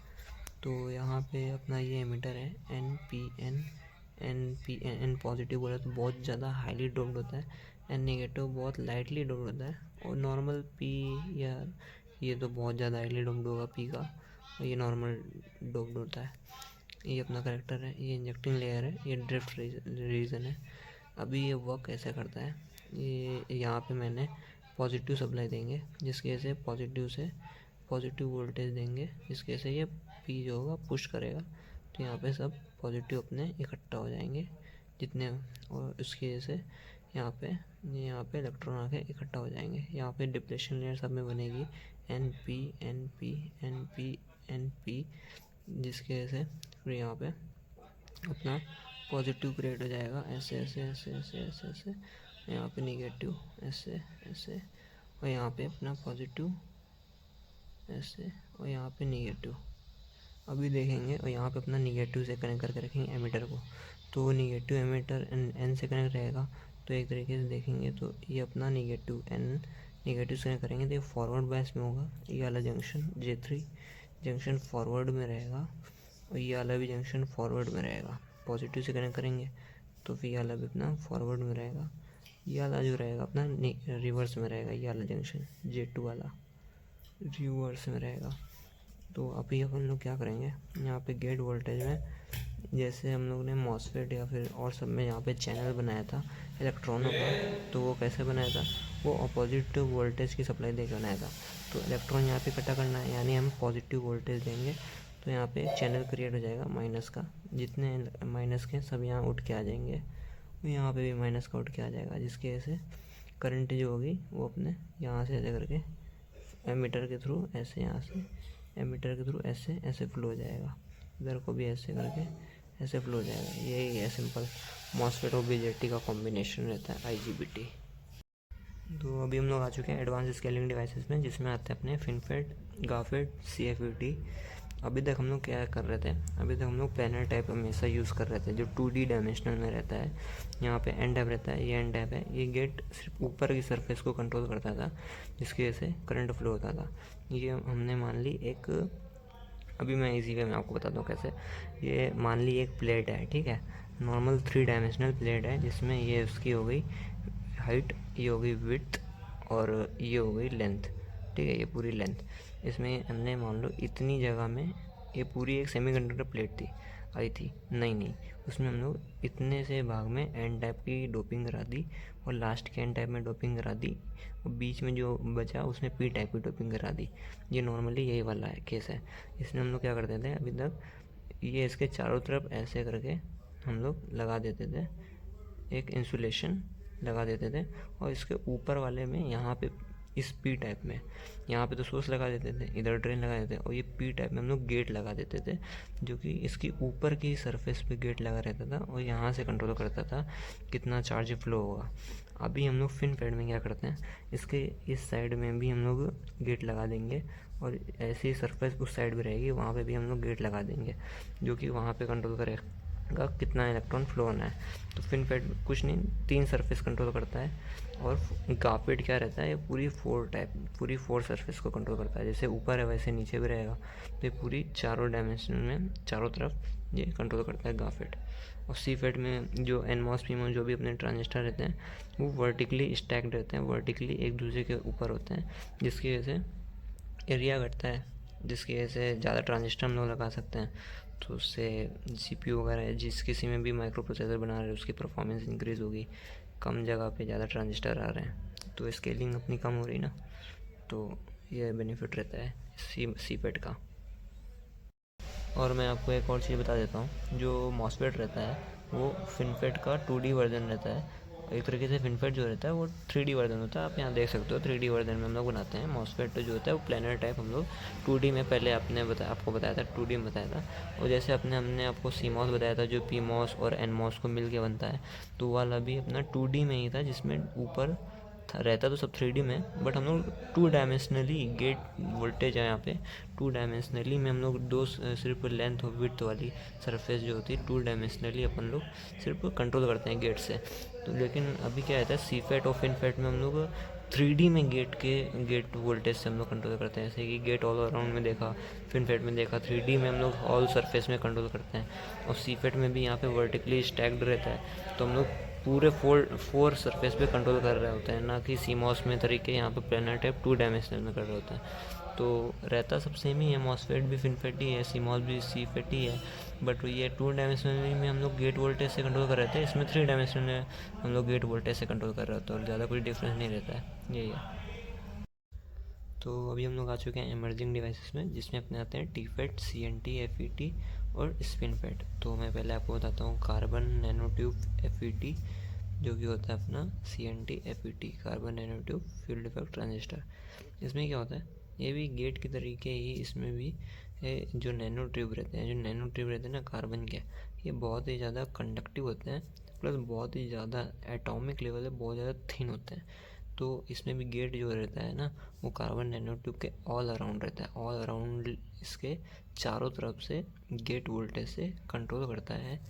तो यहाँ पे अपना ये एमीटर है एन पॉजिटिव बोले तो बहुत ज़्यादा हाईली डोप्ड होता है, एन नेगेटिव बहुत लाइटली डोप्ड होता है, और नॉर्मल पी या ये तो बहुत ज़्यादा हाईली डोप्ड होगा पी का, और ये नॉर्मल डोप्ड होता है। ये अपना करेक्टर है, ये इंजेक्टिंग लेयर है, ये ड्रिफ्ट रीजन है। अभी ये वर्क कैसे करता है, ये यहाँ पे मैंने पॉजिटिव सप्लाई देंगे, जिसकी वजह से पॉजिटिव वोल्टेज देंगे, जिसकी वजह से ये पी जो होगा पुश करेगा, तो यहाँ पे सब पॉजिटिव अपने इकट्ठा हो जाएंगे जितने, और उसकी वजह से यहाँ पे इलेक्ट्रॉन आके इकट्ठा हो जाएंगे। यहाँ पे डिप्लेशन लेयर सब में बनेगी, N P N P N P N P, जिसकी वजह से फिर यहाँ पे अपना पॉजिटिव क्रिएट हो जाएगा, ऐसे ऐसे ऐसे ऐसे ऐसे ऐसे, यहाँ पे निगेटिव ऐसे ऐसे, और यहाँ पे अपना पॉजिटिव ऐसे, और यहाँ पे निगेटिव। अभी देखेंगे और यहाँ पे अपना निगेटिव से कनेक्ट करके रखेंगे एमीटर को, तो निगेटिव एमीटर एन से कनेक्ट रहेगा। तो एक तरीके से देखेंगे तो ये अपना निगेटिव एन निगेटिव से कनेक्ट करेंगे तो ये फॉरवर्ड बायस में होगा। ये वाला जंक्शन J3 जंक्शन फॉरवर्ड में रहेगा, और ये वाला भी जंक्शन फॉरवर्ड में रहेगा। पॉजिटिव से कनेक्ट करेंगे तो फिर ये वाला भी अपना फॉरवर्ड में रहेगा, ये वाला जो रहेगा अपना रिवर्स में रहेगा। ये वाला जंक्शन J2 वाला रिवर्स में रहेगा। तो अभी अपन लोग क्या करेंगे, यहाँ पे गेट वोल्टेज में जैसे हम लोग ने मॉसफेट या फिर और सब में यहाँ पे चैनल बनाया था इलेक्ट्रॉनों का, तो वो कैसे बनाया था, वो अपोजिट वोल्टेज की सप्लाई देकर बनाया था। तो इलेक्ट्रॉन यहाँ पे इकट्ठा करना है, यानी हम पॉजिटिव वोल्टेज देंगे तो यहाँ पे चैनल क्रिएट हो जाएगा माइनस का। जितने माइनस के सब यहाँ उठ के आ जाएंगे, यहाँ पे भी माइनस का उठ के आ जाएगा, जिसकी वजह से करंट जो होगी वो अपने यहाँ से ऐसे करके एमीटर के थ्रू ऐसे, यहाँ से एमीटर के थ्रू ऐसे ऐसे फ्लो हो जाएगा, इधर को भी ऐसे करके ऐसे फ्लो हो जाएगा। यही है सिंपल मॉसफेट और BJT का कॉम्बिनेशन रहता है IGBT। तो अभी हम लोग आ चुके हैं एडवांस स्केलिंग डिवाइसेस में, जिसमें आते हैं अपने फिनफेट, गाफेट, CFET। अभी तक हम लोग क्या कर रहे थे, अभी तक हम लोग प्लानर टाइप हमेशा यूज़ कर रहे थे जो 2D डायमेंशनल में रहता है। यहाँ पे एन टाइप रहता है, ये एन टाइप है। ये गेट सिर्फ ऊपर की सरफेस को कंट्रोल करता था, जिसकी वजह से करंट फ्लो होता था। ये हमने मान ली एक, अभी मैं इजी वे में आपको बताता हूँ कैसे। ये मान ली एक प्लेट है, ठीक है, नॉर्मल 3 डायमेंशनल प्लेट है, जिसमें ये उसकी हो गई हाइट, ये हो गई विड्थ, और ये हो गई लेंथ, ठीक है, ये पूरी लेंथ। इसमें हमने मान लो इतनी जगह में ये पूरी एक सेमीकंडक्टर प्लेट थी आई थी, नहीं उसमें हम लोग इतने से भाग में एन टाइप की डोपिंग करा दी, और लास्ट के एन टाइप में डोपिंग करा दी, और बीच में जो बचा उसमें पी टाइप की डोपिंग करा दी। ये नॉर्मली यही वाला है केस है। इसमें हम लोग क्या करते थे अभी तक, ये इसके चारों तरफ ऐसे करके हम लोग लगा देते थे, एक इंसुलेशन लगा देते थे, और इसके ऊपर वाले में यहाँ पे इस पी टाइप में यहाँ पे तो सोर्स लगा देते थे, इधर ड्रेन लगा देते थे, और ये पी टाइप में हम लोग गेट लगा देते थे, जो कि इसकी ऊपर की सरफेस पे गेट लगा रहता था, और यहाँ से कंट्रोल करता था कितना चार्ज फ्लो होगा। अभी हम लोग फिनफेट में क्या करते हैं, इसके इस साइड में भी हम लोग गेट लगा देंगे, और ऐसी सरफेस उस साइड भी रहेगी, वहाँ पे भी हम लोग गेट लगा देंगे, जो कि वहाँ पे कंट्रोल करेगा कितना इलेक्ट्रॉन फ्लो होना है। तो फिनफेट कुछ नहीं, 3 सरफेस कंट्रोल करता है, और गाफेट क्या रहता है, ये पूरी 4 सरफेस को कंट्रोल करता है। जैसे ऊपर है वैसे नीचे भी रहेगा, तो ये पूरी चारों डायमेंशन में चारों तरफ ये कंट्रोल करता है गाफेट। और CFET में जो NMOS PMOS जो भी अपने ट्रांजिस्टर रहते हैं, वो वर्टिकली स्टैक्ड रहते हैं, वर्टिकली एक दूसरे के ऊपर होते हैं, जिसकी वजह से एरिया घटता है, जिसकी वजह से ज़्यादा ट्रांजिस्टर हम लोग लगा सकते हैं। तो उससे CPU वगैरह जिस किसी में भी माइक्रो प्रोसेसर बना रहे हैं उसकी परफॉर्मेंस इंक्रीज़ होगी, कम जगह पे ज़्यादा ट्रांजिस्टर आ रहे हैं, तो स्केलिंग अपनी कम हो रही ना, तो ये बेनिफिट रहता है CFET का। और मैं आपको एक और चीज़ बता देता हूँ, जो मॉसफेट रहता है वो फिनफेट का 2D वर्जन रहता है। एक तरीके से फिनफेट जो रहता है वो 3D वर्जन होता है, आप यहाँ देख सकते हो 3D वर्जन में हम लोग बनाते हैं। मॉसफेट जो होता है वो प्लानर टाइप हम लोग 2D में पहले आपको बताया था, 2D में बताया था। और जैसे हमने आपको CMOS बताया था जो PMOS और NMOS को मिल के बनता है, तो वाला भी अपना 2D में ही था, जिसमें ऊपर रहता तो सब 3D में, बट हम लोग 2 डायमेंशनली गेट वोल्टेज है यहाँ पे 2 डायमेंशनली में हम लोग सिर्फ लेंथ और विड्थ वाली सरफेस जो होती है 2 डायमेंशनली अपन लोग सिर्फ कंट्रोल करते हैं गेट से। तो लेकिन अभी क्या रहता है CFET और फिनफेट में हम लोग 3D में गेट वोल्टेज से हम लोग कंट्रोल करते हैं। जैसे कि गेट ऑल अराउंड में देखा, फिनफेट में देखा, 3D में हम लोग ऑल सरफेस में कंट्रोल करते हैं, और CFET में भी यहाँ पे वर्टिकली स्टैक्ड रहता है, तो हम लोग पूरे 4 सरफेस पे कंट्रोल कर रहे होते हैं, ना कि CMOS में तरीके यहाँ पे प्लानर टाइप 2 डायमेंशनल में कर रहे होते हैं। तो रहता सब सेम ही है, मॉसफेट भी फिनफेट ही है, CMOS भी CFET ही है, बट ये 2 डायमेंशनल में हम लोग गेट वोल्टेज से कंट्रोल कर रहे थे, इसमें 3 डायमेंशनल में हम लोग गेट वोल्टेज से कंट्रोल कर रहे होते हैं, और ज़्यादा कोई डिफरेंस नहीं रहता है, यही है। तो अभी हम लोग आ चुके हैं इमर्जिंग डिवाइसेस में, जिसमें अपने आते हैं TFET, CNT, FET और स्पिनफेट। तो मैं पहले आपको बताता हूँ कार्बन नैनो ट्यूब FET, जो कि होता है अपना CNT FET, carbon nano tube field effect transistor. इसमें क्या होता है, ये भी गेट की तरीके ही इसमें भी जो नैनो ट्यूब रहते हैं ना कार्बन के, ये बहुत ही ज़्यादा कंडक्टिव होते हैं, प्लस बहुत ही ज़्यादा एटॉमिक लेवल पे बहुत ज़्यादा थिन होते हैं। तो इसमें भी गेट जो रहता है ना, वो कार्बन नैनो ट्यूब के ऑल अराउंड रहता है, ऑल अराउंड इसके चारों तरफ से गेट वोल्टेज से कंट्रोल करता है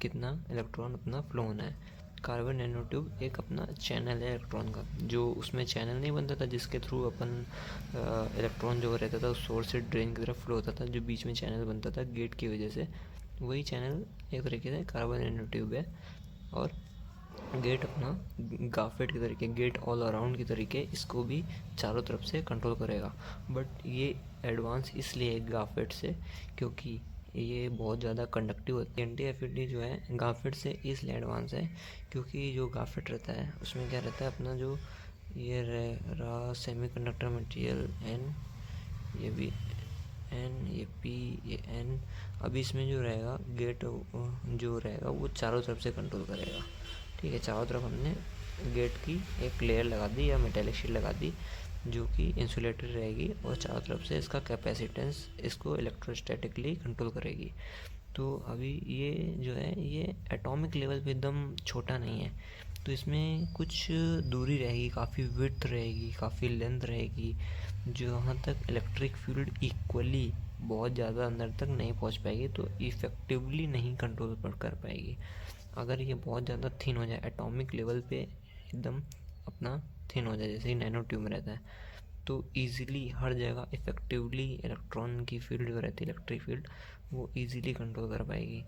कितना इलेक्ट्रॉन अपना फ्लो होना है। कार्बन नैनो ट्यूब एक अपना चैनल है इलेक्ट्रॉन का, जो उसमें चैनल नहीं बनता था जिसके थ्रू अपन इलेक्ट्रॉन जो रहता था उस सोर्स से ड्रेन की तरफ फ्लो होता था, जो बीच में चैनल बनता था गेट की वजह से, वही चैनल एक तरीके से कार्बन नैनो ट्यूब है। और गेट अपना गाफेट के तरीके, गेट ऑल अराउंड की तरीके इसको भी चारों तरफ से कंट्रोल करेगा। बट ये एडवांस इसलिए है गाफेट से क्योंकि ये बहुत ज़्यादा कंडक्टिव होती है। NT-FET जो है गाफेट से इसलिए एडवांस है क्योंकि जो गाफेट रहता है उसमें क्या रहता है अपना जो ये रहा सेमीकंडक्टर मटेरियल N, ये भी N, ये P, ये N। अभी इसमें जो रहेगा गेट जो रहेगा वो चारों तरफ से कंट्रोल करेगा। ठीक है, चारों तरफ हमने गेट की एक लेयर लगा दी या मेटेलिक शीट लगा दी जो कि इंसुलेटेड रहेगी और चारों तरफ से इसका कैपेसिटेंस इसको इलेक्ट्रोस्टैटिकली कंट्रोल करेगी। तो अभी ये जो है ये एटॉमिक लेवल पे एकदम छोटा नहीं है, तो इसमें कुछ दूरी रहेगी, काफ़ी विड्थ रहेगी, काफ़ी लेंथ रहेगी, जहाँ तक इलेक्ट्रिक फील्ड इक्वली बहुत ज़्यादा अंदर तक नहीं पहुँच पाएगी, तो इफ़ेक्टिवली नहीं कंट्रोल कर पाएगी। अगर ये बहुत ज़्यादा थिन हो जाए एटॉमिक लेवल पे, एकदम अपना थिन हो जाए जैसे ही नैनो ट्यूब में रहता है, तो ईज़िली हर जगह इफ़ेक्टिवली इलेक्ट्रॉन की फील्ड जो रहती है इलेक्ट्रिक फील्ड वो ईज़िली कंट्रोल कर पाएगी।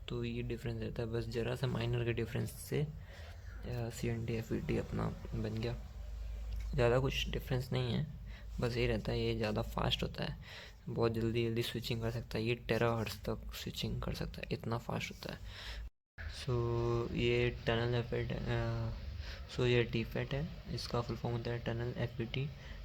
तो ये डिफरेंस रहता है, बस ज़रा सा माइनर के डिफरेंस से CNT-FET अपना बन गया। ज़्यादा कुछ डिफरेंस नहीं है, बस ये रहता है ये ज़्यादा फास्ट होता है, बहुत जल्दी जल्दी स्विचिंग कर सकता है, ये टेराहर्ट्ज़ तक स्विचिंग कर सकता है, इतना फास्ट होता है। ये टनल एफेक्ट ये TFET है, इसका फुल फॉर्म होता है tunnel FET,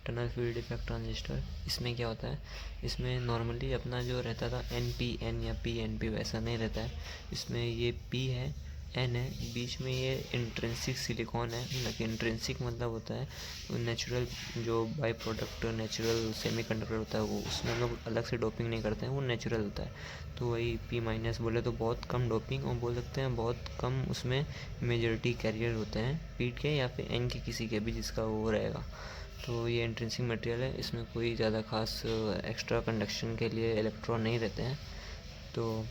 tunnel field effect transistor. इसमें क्या होता है, इसमें नॉर्मली अपना जो रहता था NPN या PNP वैसा नहीं रहता है, इसमें ये P है, N है, बीच में ये इंट्रिंसिक सिलिकॉन है। मतलब इंट्रिंसिक मतलब होता है नेचुरल, जो बाई प्रोडक्ट नेचुरल सेमीकंडक्टर होता है वो, उसमें हम लोग अलग से डोपिंग नहीं करते हैं, वो नेचुरल होता है। तो वही P- बोले तो बहुत कम डोपिंग, और बोल सकते हैं बहुत कम उसमें मेजॉरिटी कैरियर होते हैं P के या फिर N के किसी के भी जिसका वो रहेगा। तो ये इंट्रिंसिक मटेरियल है, इसमें कोई ज़्यादा खास एक्स्ट्रा कंडक्शन के लिए इलेक्ट्रॉन नहीं रहते हैं। तो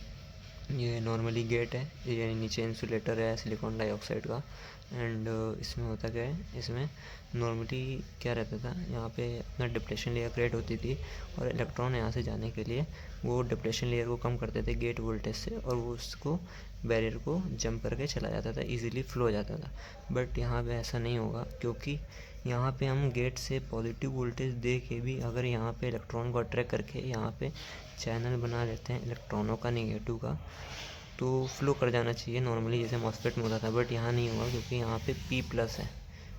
ये नॉर्मली गेट है, ये नीचे इंसुलेटर है सिलिकॉन डाइऑक्साइड का। एंड इसमें होता क्या है, इसमें नॉर्मली क्या रहता था, यहाँ पे अपना डिप्लेशन लेयर क्रिएट होती थी और इलेक्ट्रॉन यहाँ से जाने के लिए वो डिप्लेशन लेयर को कम करते थे गेट वोल्टेज से, और वो उसको बैरियर को जंप करके चला जाता था, इजीली फ्लो हो जाता था। बट यहाँ पे ऐसा नहीं होगा क्योंकि यहाँ पे हम गेट से पॉजिटिव वोल्टेज दे के भी अगर यहाँ पे इलेक्ट्रॉन को अट्रैक्ट करके यहाँ पे चैनल बना लेते हैं इलेक्ट्रॉनों का नेगेटिव का, तो फ्लो कर जाना चाहिए नॉर्मली जैसे मॉस्फेट में होता था। बट यहाँ नहीं हुआ क्योंकि यहाँ पे P+ है।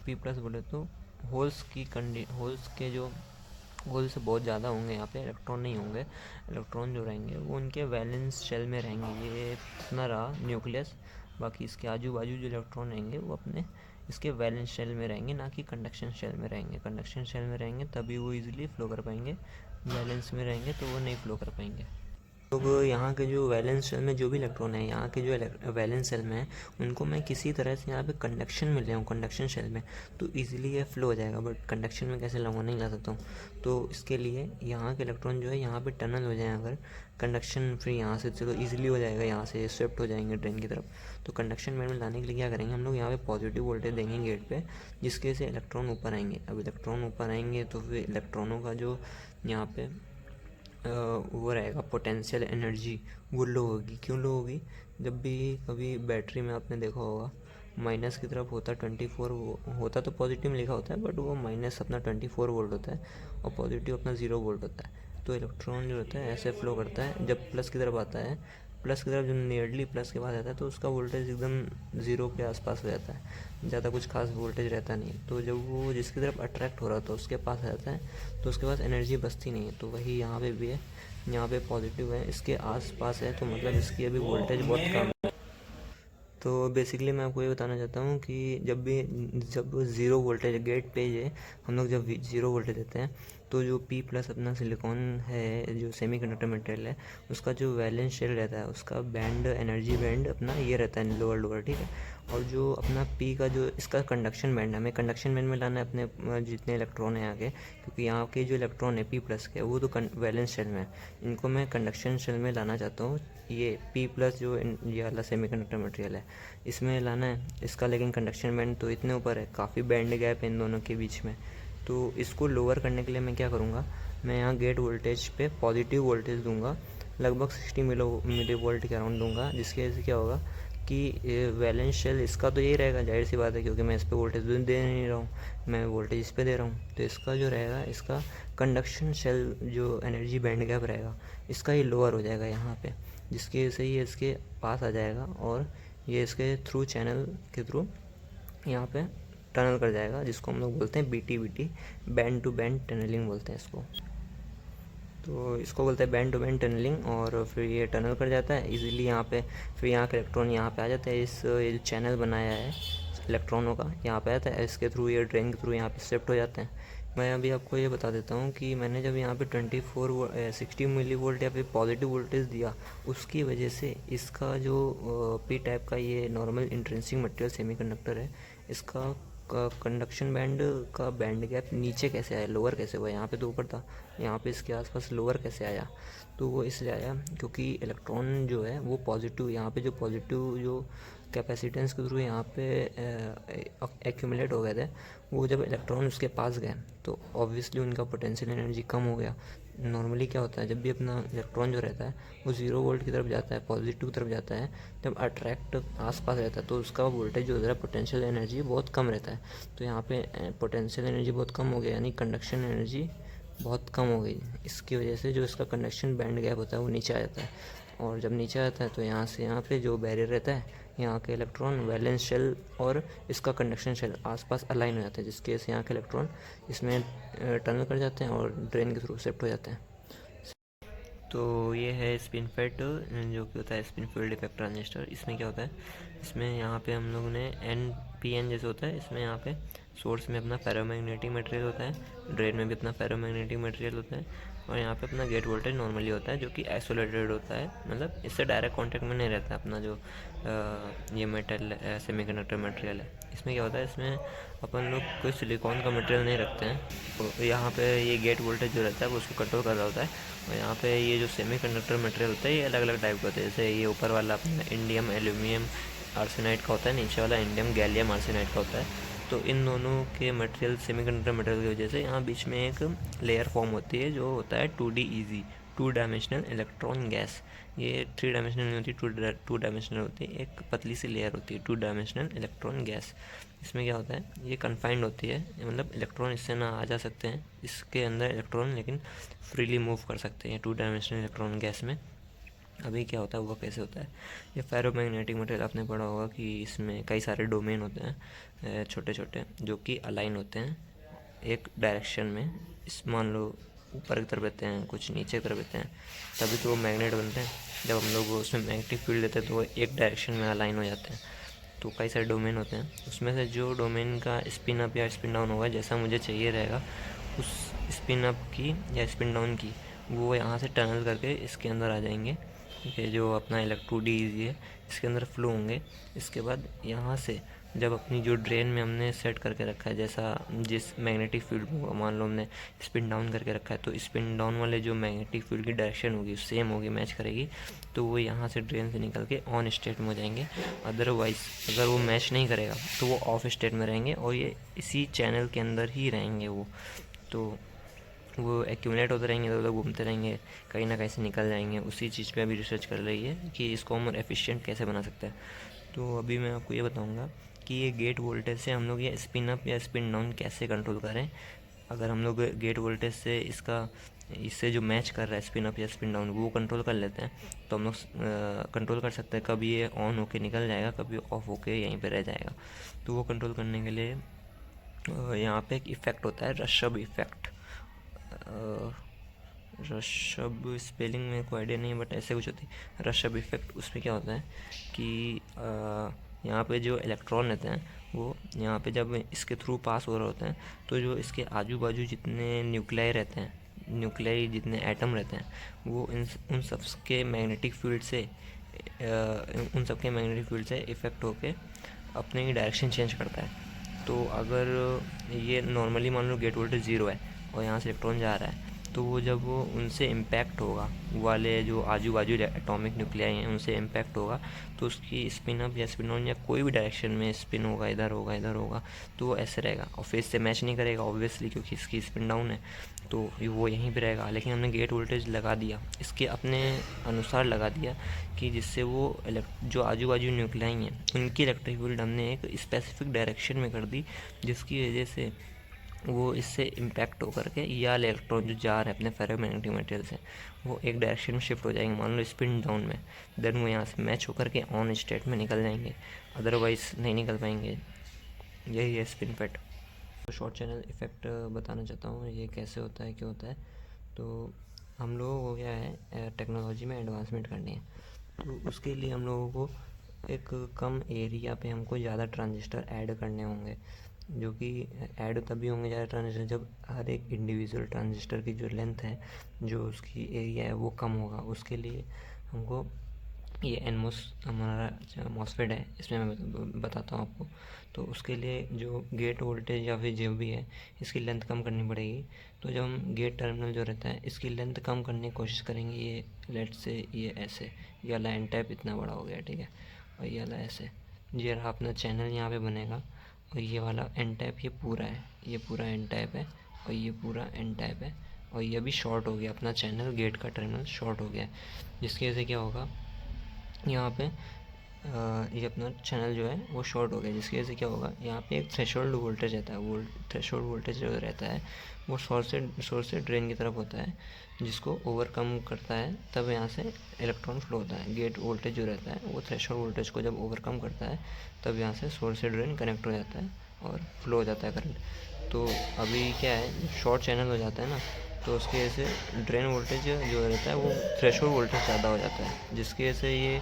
P+ बोले तो होल्स के जो होल्स बहुत ज़्यादा होंगे, यहाँ पे इलेक्ट्रॉन नहीं होंगे। इलेक्ट्रॉन जो रहेंगे वो उनके वैलेंस शेल में रहेंगे, ये इतना रहा न्यूक्लियस, बाकी इसके आजू बाजू जो इलेक्ट्रॉन रहेंगे वो अपने इसके वैलेंस शेल में रहेंगे, ना कि कंडक्शन शेल में रहेंगे। कंडक्शन शेल में रहेंगे तभी वो इजीली फ्लो कर पाएंगे, वैलेंस में रहेंगे तो वो नहीं फ्लो कर पाएंगे। तो यहाँ के जो वैलेंस शेल में जो भी इलेक्ट्रॉन है, यहाँ के जो वैलेंस शेल में है, उनको मैं किसी तरह से यहाँ पे कंडक्शन में ले आऊँ, कंडक्शन शेल में, तो इजीली ये फ्लो हो जाएगा। बट कंडक्शन में कैसे लाऊंगा, नहीं ला सकता हूँ। तो इसके लिए यहाँ के इलेक्ट्रॉन जो है यहाँ पे टनल हो जाए, अगर कंडक्शन फ्री यहाँ से, चलो ईजिली हो जाएगा, यहाँ से स्विफ्ट हो जाएंगे ड्रेन की तरफ। तो कंडक्शन में लाने के लिए क्या करेंगे हम लोग, यहाँ पे पॉजिटिव वोल्टेज देंगे गेट पे, जिसके से इलेक्ट्रॉन ऊपर आएंगे। अब इलेक्ट्रॉन ऊपर आएंगे तो फिर इलेक्ट्रॉनों का जो यहाँ पे वो रहेगा पोटेंशियल एनर्जी, वो लो होगी। क्यों लो होगी, जब भी कभी बैटरी में आपने देखा होगा माइनस की तरफ होता 24 होता, तो पॉजिटिव में लिखा होता है, बट वो माइनस अपना 24 वोल्ट होता है और पॉजिटिव अपना 0 वोल्ट होता है। तो इलेक्ट्रॉन जो होता है ऐसे फ्लो करता है, जब प्लस की तरफ आता है, प्लस की तरफ जो नियरली प्लस के पास आता है तो उसका वोल्टेज एकदम 0 के आसपास हो जाता है, ज़्यादा कुछ खास वोल्टेज रहता नहीं। तो जब वो जिसकी तरफ अट्रैक्ट हो रहा था उसके पास आ जाता है तो उसके पास एनर्जी बचती नहीं है। तो वही यहाँ पे भी है, यहाँ पे पॉजिटिव है, इसके आस पास है, तो मतलब इसकी अभी वोल्टेज बहुत कम है। तो बेसिकली मैं आपको ये बताना चाहता हूँ कि जब ज़ीरो वोल्टेज गेट पे ये हम लोग जब ज़ीरो वोल्टेज देते हैं तो जो P प्लस अपना सिलिकॉन है, जो सेमीकंडक्टर मटेरियल है, उसका जो वैलेंस शेल रहता है, उसका बैंड, एनर्जी बैंड अपना ये रहता है लोअर लोअर, ठीक है। और जो अपना P का जो इसका कंडक्शन बैंड है, हमें कंडक्शन बैंड में लाना है अपने जितने इलेक्ट्रॉन हैं आगे, क्योंकि यहाँ के जो इलेक्ट्रॉन है P प्लस के, वो तो वैलेंस शेल में है, इनको मैं कंडक्शन शेल में लाना चाहता हूँ। ये P प्लस जो ये वाला सेमीकंडक्टर मटेरियल है, इसमें लाना है इसका, लेकिन कंडक्शन बैंड तो इतने ऊपर है, काफ़ी बैंड गैप है इन दोनों के बीच में। तो इसको लोअर करने के लिए मैं क्या करूँगा, मैं यहाँ गेट वोल्टेज पे पॉजिटिव वोल्टेज दूंगा, लगभग 60 मिली वोल्ट के अराउंड दूंगा, जिसकी वजह से क्या होगा कि वैलेंस शेल इसका तो यही रहेगा, जाहिर सी बात है, क्योंकि मैं इस पर वोल्टेज दे नहीं रहा हूँ, मैं वोल्टेज इस पर दे रहा हूँ। तो इसका जो रहेगा, इसका कंडक्शन शेल जो एनर्जी बैंड गैप रहेगा, इसका ही लोअर हो जाएगा यहाँ पे, जिसकी वजह से ये इसके पास आ जाएगा और ये इसके थ्रू, चैनल के थ्रू यहाँ पे टनल कर जाएगा, जिसको हम लोग बोलते हैं BT band to band tunnelling बोलते हैं इसको। तो इसको बोलते हैं बैंड टू बैंड टनलिंग, और फिर ये टनल कर जाता है इजीली यहाँ पे, फिर यहाँ के इलेक्ट्रॉन यहाँ पे आ जाते हैं, ये जो चैनल बनाया है इलेक्ट्रॉनों का यहाँ पे आता है, इसके थ्रू, ये ड्रेन के थ्रू यहाँ पे शिफ्ट हो जाते हैं। मैं अभी आपको ये बता देता हूँ कि मैंने जब यहाँ पे 60 मिली वोल्ट या फिर पॉजिटिव वोल्टेज दिया, उसकी वजह से इसका जो P टाइप का ये नॉर्मल इंट्रिंसिक मटेरियल सेमीकंडक्टर है, इसका कंडक्शन बैंड का बैंड गैप नीचे कैसे आया, लोअर कैसे हुआ, यहाँ पे तो ऊपर था, यहाँ पे इसके आसपास लोअर कैसे आया। तो वो इसलिए आया क्योंकि इलेक्ट्रॉन जो है वो पॉजिटिव, यहाँ पे जो पॉजिटिव जो कैपेसिटेंस के थ्रू यहाँ पे एक्यूमुलेट हो गए थे, वो जब इलेक्ट्रॉन उसके पास गए तो ऑब्वियसली उनका पोटेंशियल एनर्जी कम हो गया। नॉर्मली क्या होता है, जब भी अपना इलेक्ट्रॉन जो रहता है वो 0 वोल्ट की तरफ जाता है, पॉजिटिव की तरफ जाता है, जब अट्रैक्ट आसपास रहता है तो उसका वोल्टेज जो होता है, पोटेंशियल एनर्जी बहुत कम रहता है। तो यहाँ पे पोटेंशियल एनर्जी बहुत कम हो गया, यानी कंडक्शन एनर्जी बहुत कम हो गई। इसकी वजह से जो इसका कंडक्शन बैंड गैप होता है वो नीचे आ जाता है, और जब नीचे आता है तो यहाँ से यहाँ पे जो बैरियर रहता है, यहाँ के इलेक्ट्रॉन वैलेंस शेल और इसका कंडक्शन शेल आसपास अलाइन हो जाते हैं, जिसकी वजह से यहाँ के इलेक्ट्रॉन इसमें टनल कर जाते हैं और ड्रेन के थ्रू शिफ्ट हो जाते हैं। तो ये है स्पिन फेट, जो कि होता है स्पिन फील्ड इफेक्ट ट्रांजिस्टर। इसमें क्या होता है, इसमें यहाँ पे हम लोगों ने NPN जैसे होता है, इसमें यहाँ पे सोर्स में अपना फेरोमैग्नेटिक मटेरियल होता है, ड्रेन में भी अपना फेरोमैग्नेटिक मटेरियल होता है, और यहाँ पे अपना गेट वोल्टेज नॉर्मली होता है, जो कि आइसोलेटेड होता है, मतलब इससे डायरेक्ट कांटेक्ट में नहीं रहता अपना जो ये मेटल सेमीकंडक्टर मटेरियल है। इसमें क्या होता है, इसमें अपन लोग कोई सिलिकॉन का मटेरियल नहीं रखते हैं, तो यहाँ पे ये गेट वोल्टेज जो रहता है वो उसको कंट्रोल कर रहा होता है। और यहाँ पे ये जो सेमीकंडक्टर मटेरियल होता है ये अलग अलग टाइप का होता है, जैसे ये ऊपर वाला अपना इंडियम एल्यूमिनियम आर्सेनाइड का होता है, नीचे वाला इंडियम गैलियम आर्सेनाइड का होता है। तो इन दोनों के मटेरियल, सेमीकंडक्टर मटेरियल की वजह से यहाँ बीच में एक लेयर फॉर्म होती है जो होता है 2D easy, 2 dimensional electron gas. ये 3 डायमेंशनल नहीं होती, 2 डायमेंशनल होती है, एक पतली सी लेयर होती है 2 डायमेंशनल इलेक्ट्रॉन गैस। इसमें क्या होता है, ये कन्फाइंड होती है, मतलब इलेक्ट्रॉन इससे ना आ जा सकते हैं इसके अंदर इलेक्ट्रॉन, लेकिन फ्रीली मूव कर सकते हैं 2 डायमेंशनल इलेक्ट्रॉन गैस में। अभी क्या होता है, वो कैसे होता है, ये फेरोमैग्नेटिक मटेरियल आपने पढ़ा होगा कि इसमें कई सारे डोमेन होते हैं छोटे छोटे, जो कि अलाइन होते हैं एक डायरेक्शन में। इस मान लो ऊपर की तरफ रहते हैं, कुछ नीचे की तरफ रहते हैं, तभी तो वो मैग्नेट बनते हैं। जब हम लोग उसमें मैग्नेटिक फील्ड देते हैं तो वो एक डायरेक्शन में अलाइन हो जाते हैं। तो कई सारे डोमेन होते हैं, उसमें से जो डोमेन का स्पिन अप या स्पिन डाउन होगा, जैसा मुझे चाहिए रहेगा, उस स्पिन अप की या स्पिन डाउन की, वो यहाँ से टनल करके इसके अंदर आ जाएंगे। ये जो अपना इलेक्ट्रो ईजी है, इसके अंदर फ्लो होंगे। इसके बाद यहाँ से जब अपनी जो ड्रेन में हमने सेट करके रखा है, जैसा जिस मैग्नेटिक फील्ड में मान लो हमने स्पिन डाउन करके रखा है, तो स्पिन डाउन वाले जो मैग्नेटिक फील्ड की डायरेक्शन होगी सेम होगी, मैच करेगी, तो वो यहाँ से ड्रेन से निकल के ऑन स्टेट में हो जाएंगे। अदरवाइज़ अगर वो मैच नहीं करेगा तो वो ऑफ स्टेट में रहेंगे, और ये इसी चैनल के अंदर ही रहेंगे तो वो एक्यूमुलेट होते रहेंगे, इधर उधर घूमते रहेंगे, कहीं ना कहीं से निकल जाएंगे। उसी चीज़ पे अभी रिसर्च कर रही है कि इसको हम एफिशिएंट कैसे बना सकते हैं। तो अभी मैं आपको ये बताऊंगा कि ये गेट वोल्टेज से हम लोग ये स्पिन अप या स्पिन डाउन कैसे कंट्रोल करें। अगर हम लोग गेट वोल्टेज से इससे जो मैच कर रहा है स्पिन अप या स्पिन डाउन, वो कंट्रोल कर लेते हैं, तो हम लोग कंट्रोल कर सकते हैं कभी ये ऑन होके निकल जाएगा, कभी ऑफ होके यहीं पे रह जाएगा। तो वो कंट्रोल करने के लिए यहाँ पे एक इफ़ेक्ट होता है, रशब इफ़ेक्ट। रशब स्पेलिंग में कोई आइडिया नहीं है, बट ऐसे कुछ होती है रशब इफ़ेक्ट। उसमें क्या होता है कि यहाँ पे जो इलेक्ट्रॉन रहते हैं वो यहाँ पे जब इसके थ्रू पास हो रहे होते हैं, तो जो इसके आजू बाजू जितने न्यूक्लियाई रहते हैं, न्यूक्लियाई जितने एटम रहते हैं, वो उन सब के मैग्नेटिक फील्ड से इफ़ेक्ट होके अपने डायरेक्शन चेंज करता है। तो अगर ये नॉर्मली मान लो गेट वोल्टेज 0 है और यहाँ से इलेक्ट्रॉन जा रहा है, तो वो जब वो उनसे इम्पैक्ट होगा, वाले जो आजू बाजू एटॉमिक न्यूक्लियाई हैं उनसे इम्पैक्ट होगा, तो उसकी स्पिन अप या स्पिन डाउन या कोई भी डायरेक्शन में स्पिन होगा, इधर होगा इधर होगा, तो वो ऐसे रहेगा और फेस से मैच नहीं करेगा ऑब्वियसली, क्योंकि इसकी स्पिन डाउन है तो वो यहीं पे रहेगा। लेकिन हमने गेट वोल्टेज लगा दिया, इसके अपने अनुसार लगा दिया कि जिससे वो जो आजू बाजू न्यूक्लियाई हैं उनकी इलेक्ट्रिक फील्ड हमने एक स्पेसिफिक डायरेक्शन में कर दी, जिसकी वजह से वो इससे इम्पैक्ट होकर के या इलेक्ट्रॉन जो जा रहे हैं अपने फेरोमैग्नेटिक मटेरियल से, वो एक डायरेक्शन में शिफ्ट हो जाएंगे, मान लो स्पिन डाउन में, देन वो यहाँ से मैच होकर के ऑन स्टेट में निकल जाएंगे, अदरवाइज़ नहीं निकल पाएंगे। यही है स्पिन फेट। तो शॉर्ट चैनल इफ़ेक्ट बताना चाहता हूँ, ये कैसे होता है, क्या होता है। तो हम लोगों को क्या है, टेक्नोलॉजी में एडवांसमेंट करनी है, तो उसके लिए हम लोगों को एक कम एरिया पे हमको ज़्यादा ट्रांजिस्टर ऐड करने होंगे, जो कि ऐड तभी होंगे ज़्यादा ट्रांजिस्टर जब हर एक इंडिविजुअल ट्रांजिस्टर की जो लेंथ है, जो उसकी एरिया है वो कम होगा। उसके लिए हमको ये एनमोस हमारा मॉसफेट है, इसमें मैं बताता हूँ आपको। तो उसके लिए जो गेट वोल्टेज या फिर जो भी है, इसकी लेंथ कम करनी पड़ेगी। तो जब हम गेट टर्मिनल जो रहता है इसकी लेंथ कम करने की कोशिश करेंगे, ये लेट से ये ऐसे, ये वाला एन टाइप इतना बड़ा हो गया, ठीक है, और ये वाला ऐसे, ये रहा अपना चैनल यहाँ पे बनेगा, और ये वाला एन टाइप ये पूरा है, ये पूरा एन टाइप है, और ये पूरा एन टाइप है, और ये भी शॉर्ट हो गया, अपना चैनल गेट का टर्मिनल शॉर्ट हो गया, जिसकी वजह से क्या होगा, यहाँ पे ये अपना चैनल जो है वो शॉर्ट हो गया, जिसकी वजह से क्या होगा, यहाँ पे एक थ्रेशोल्ड वोल्टेज रहता है, थ्रेशोल्ड वोल्टेज जो रहता है वो सोर्स से ड्रेन की तरफ होता है, जिसको ओवरकम करता है, तब यहाँ से इलेक्ट्रॉन फ्लो होता है। गेट वोल्टेज जो रहता है वो थ्रेशोल्ड वोल्टेज को जब ओवरकम करता है, तब यहाँ से सोर्स से ड्रेन कनेक्ट हो जाता है और फ्लो हो जाता है करंट। तो अभी क्या है, शॉर्ट चैनल हो जाता है ना, तो उसकी वजह से ड्रेन वोल्टेज जो रहता है वो थ्रेशोल्ड वोल्टेज ज़्यादा हो जाता है, जिसकी वजह से ये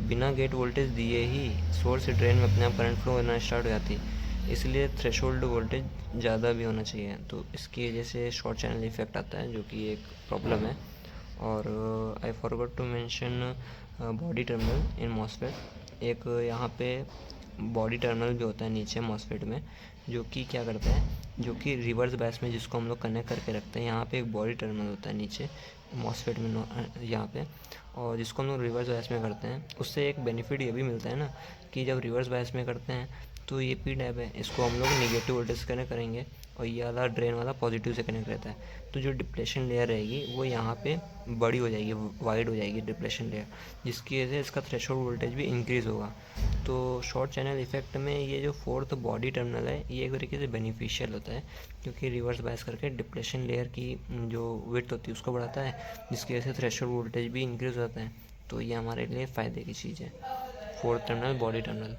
बिना गेट वोल्टेज दिए ही सोर्स से ड्रेन में अपने आप करंट फ्लो होना स्टार्ट हो जाती है। इसलिए थ्रेशोल्ड वोल्टेज ज़्यादा भी होना चाहिए, तो इसकी वजह से शॉर्ट चैनल इफेक्ट आता है, जो कि एक प्रॉब्लम है। और I forgot to mention body terminal in MOSFET. एक यहाँ पे बॉडी टर्मिनल भी होता है नीचे मॉसफेट में, जो कि क्या करता है, जो कि रिवर्स बायस में जिसको हम लोग कनेक्ट करके रखते हैं, यहाँ पे एक बॉडी टर्मिनल होता है नीचे मॉसफेट में यहाँ पे, और जिसको हम लोग रिवर्स बायस में करते हैं। उससे एक बेनिफिट ये भी मिलता है ना, कि जब रिवर्स बायस में करते हैं तो ये पी टैप है, इसको हम लोग निगेटिव वोल्टेज से कनेक्ट करेंगे, और ये वाला ड्रेन वाला पॉजिटिव से कनेक्ट रहता है। तो जो डिप्लेशन लेयर रहेगी वो यहाँ पे बड़ी हो जाएगी, वाइड हो जाएगी डिप्लेशन लेयर, जिसकी वजह से इसका थ्रेशोल्ड वोल्टेज भी इंक्रीज़ होगा। तो शॉर्ट चैनल इफेक्ट में ये जो फोर्थ बॉडी टर्मिनल है, ये एक तरीके से बेनिफिशियल होता है, क्योंकि रिवर्स बायस करके डिप्लेशन लेयर की जो विड्थ होती है उसको बढ़ाता है, जिसकी वजह से थ्रेशोल्ड वोल्टेज भी इंक्रीज़ होता है। तो ये हमारे लिए फ़ायदे की चीज़ है, फोर्थ टर्मिनल बॉडी टर्मिनल।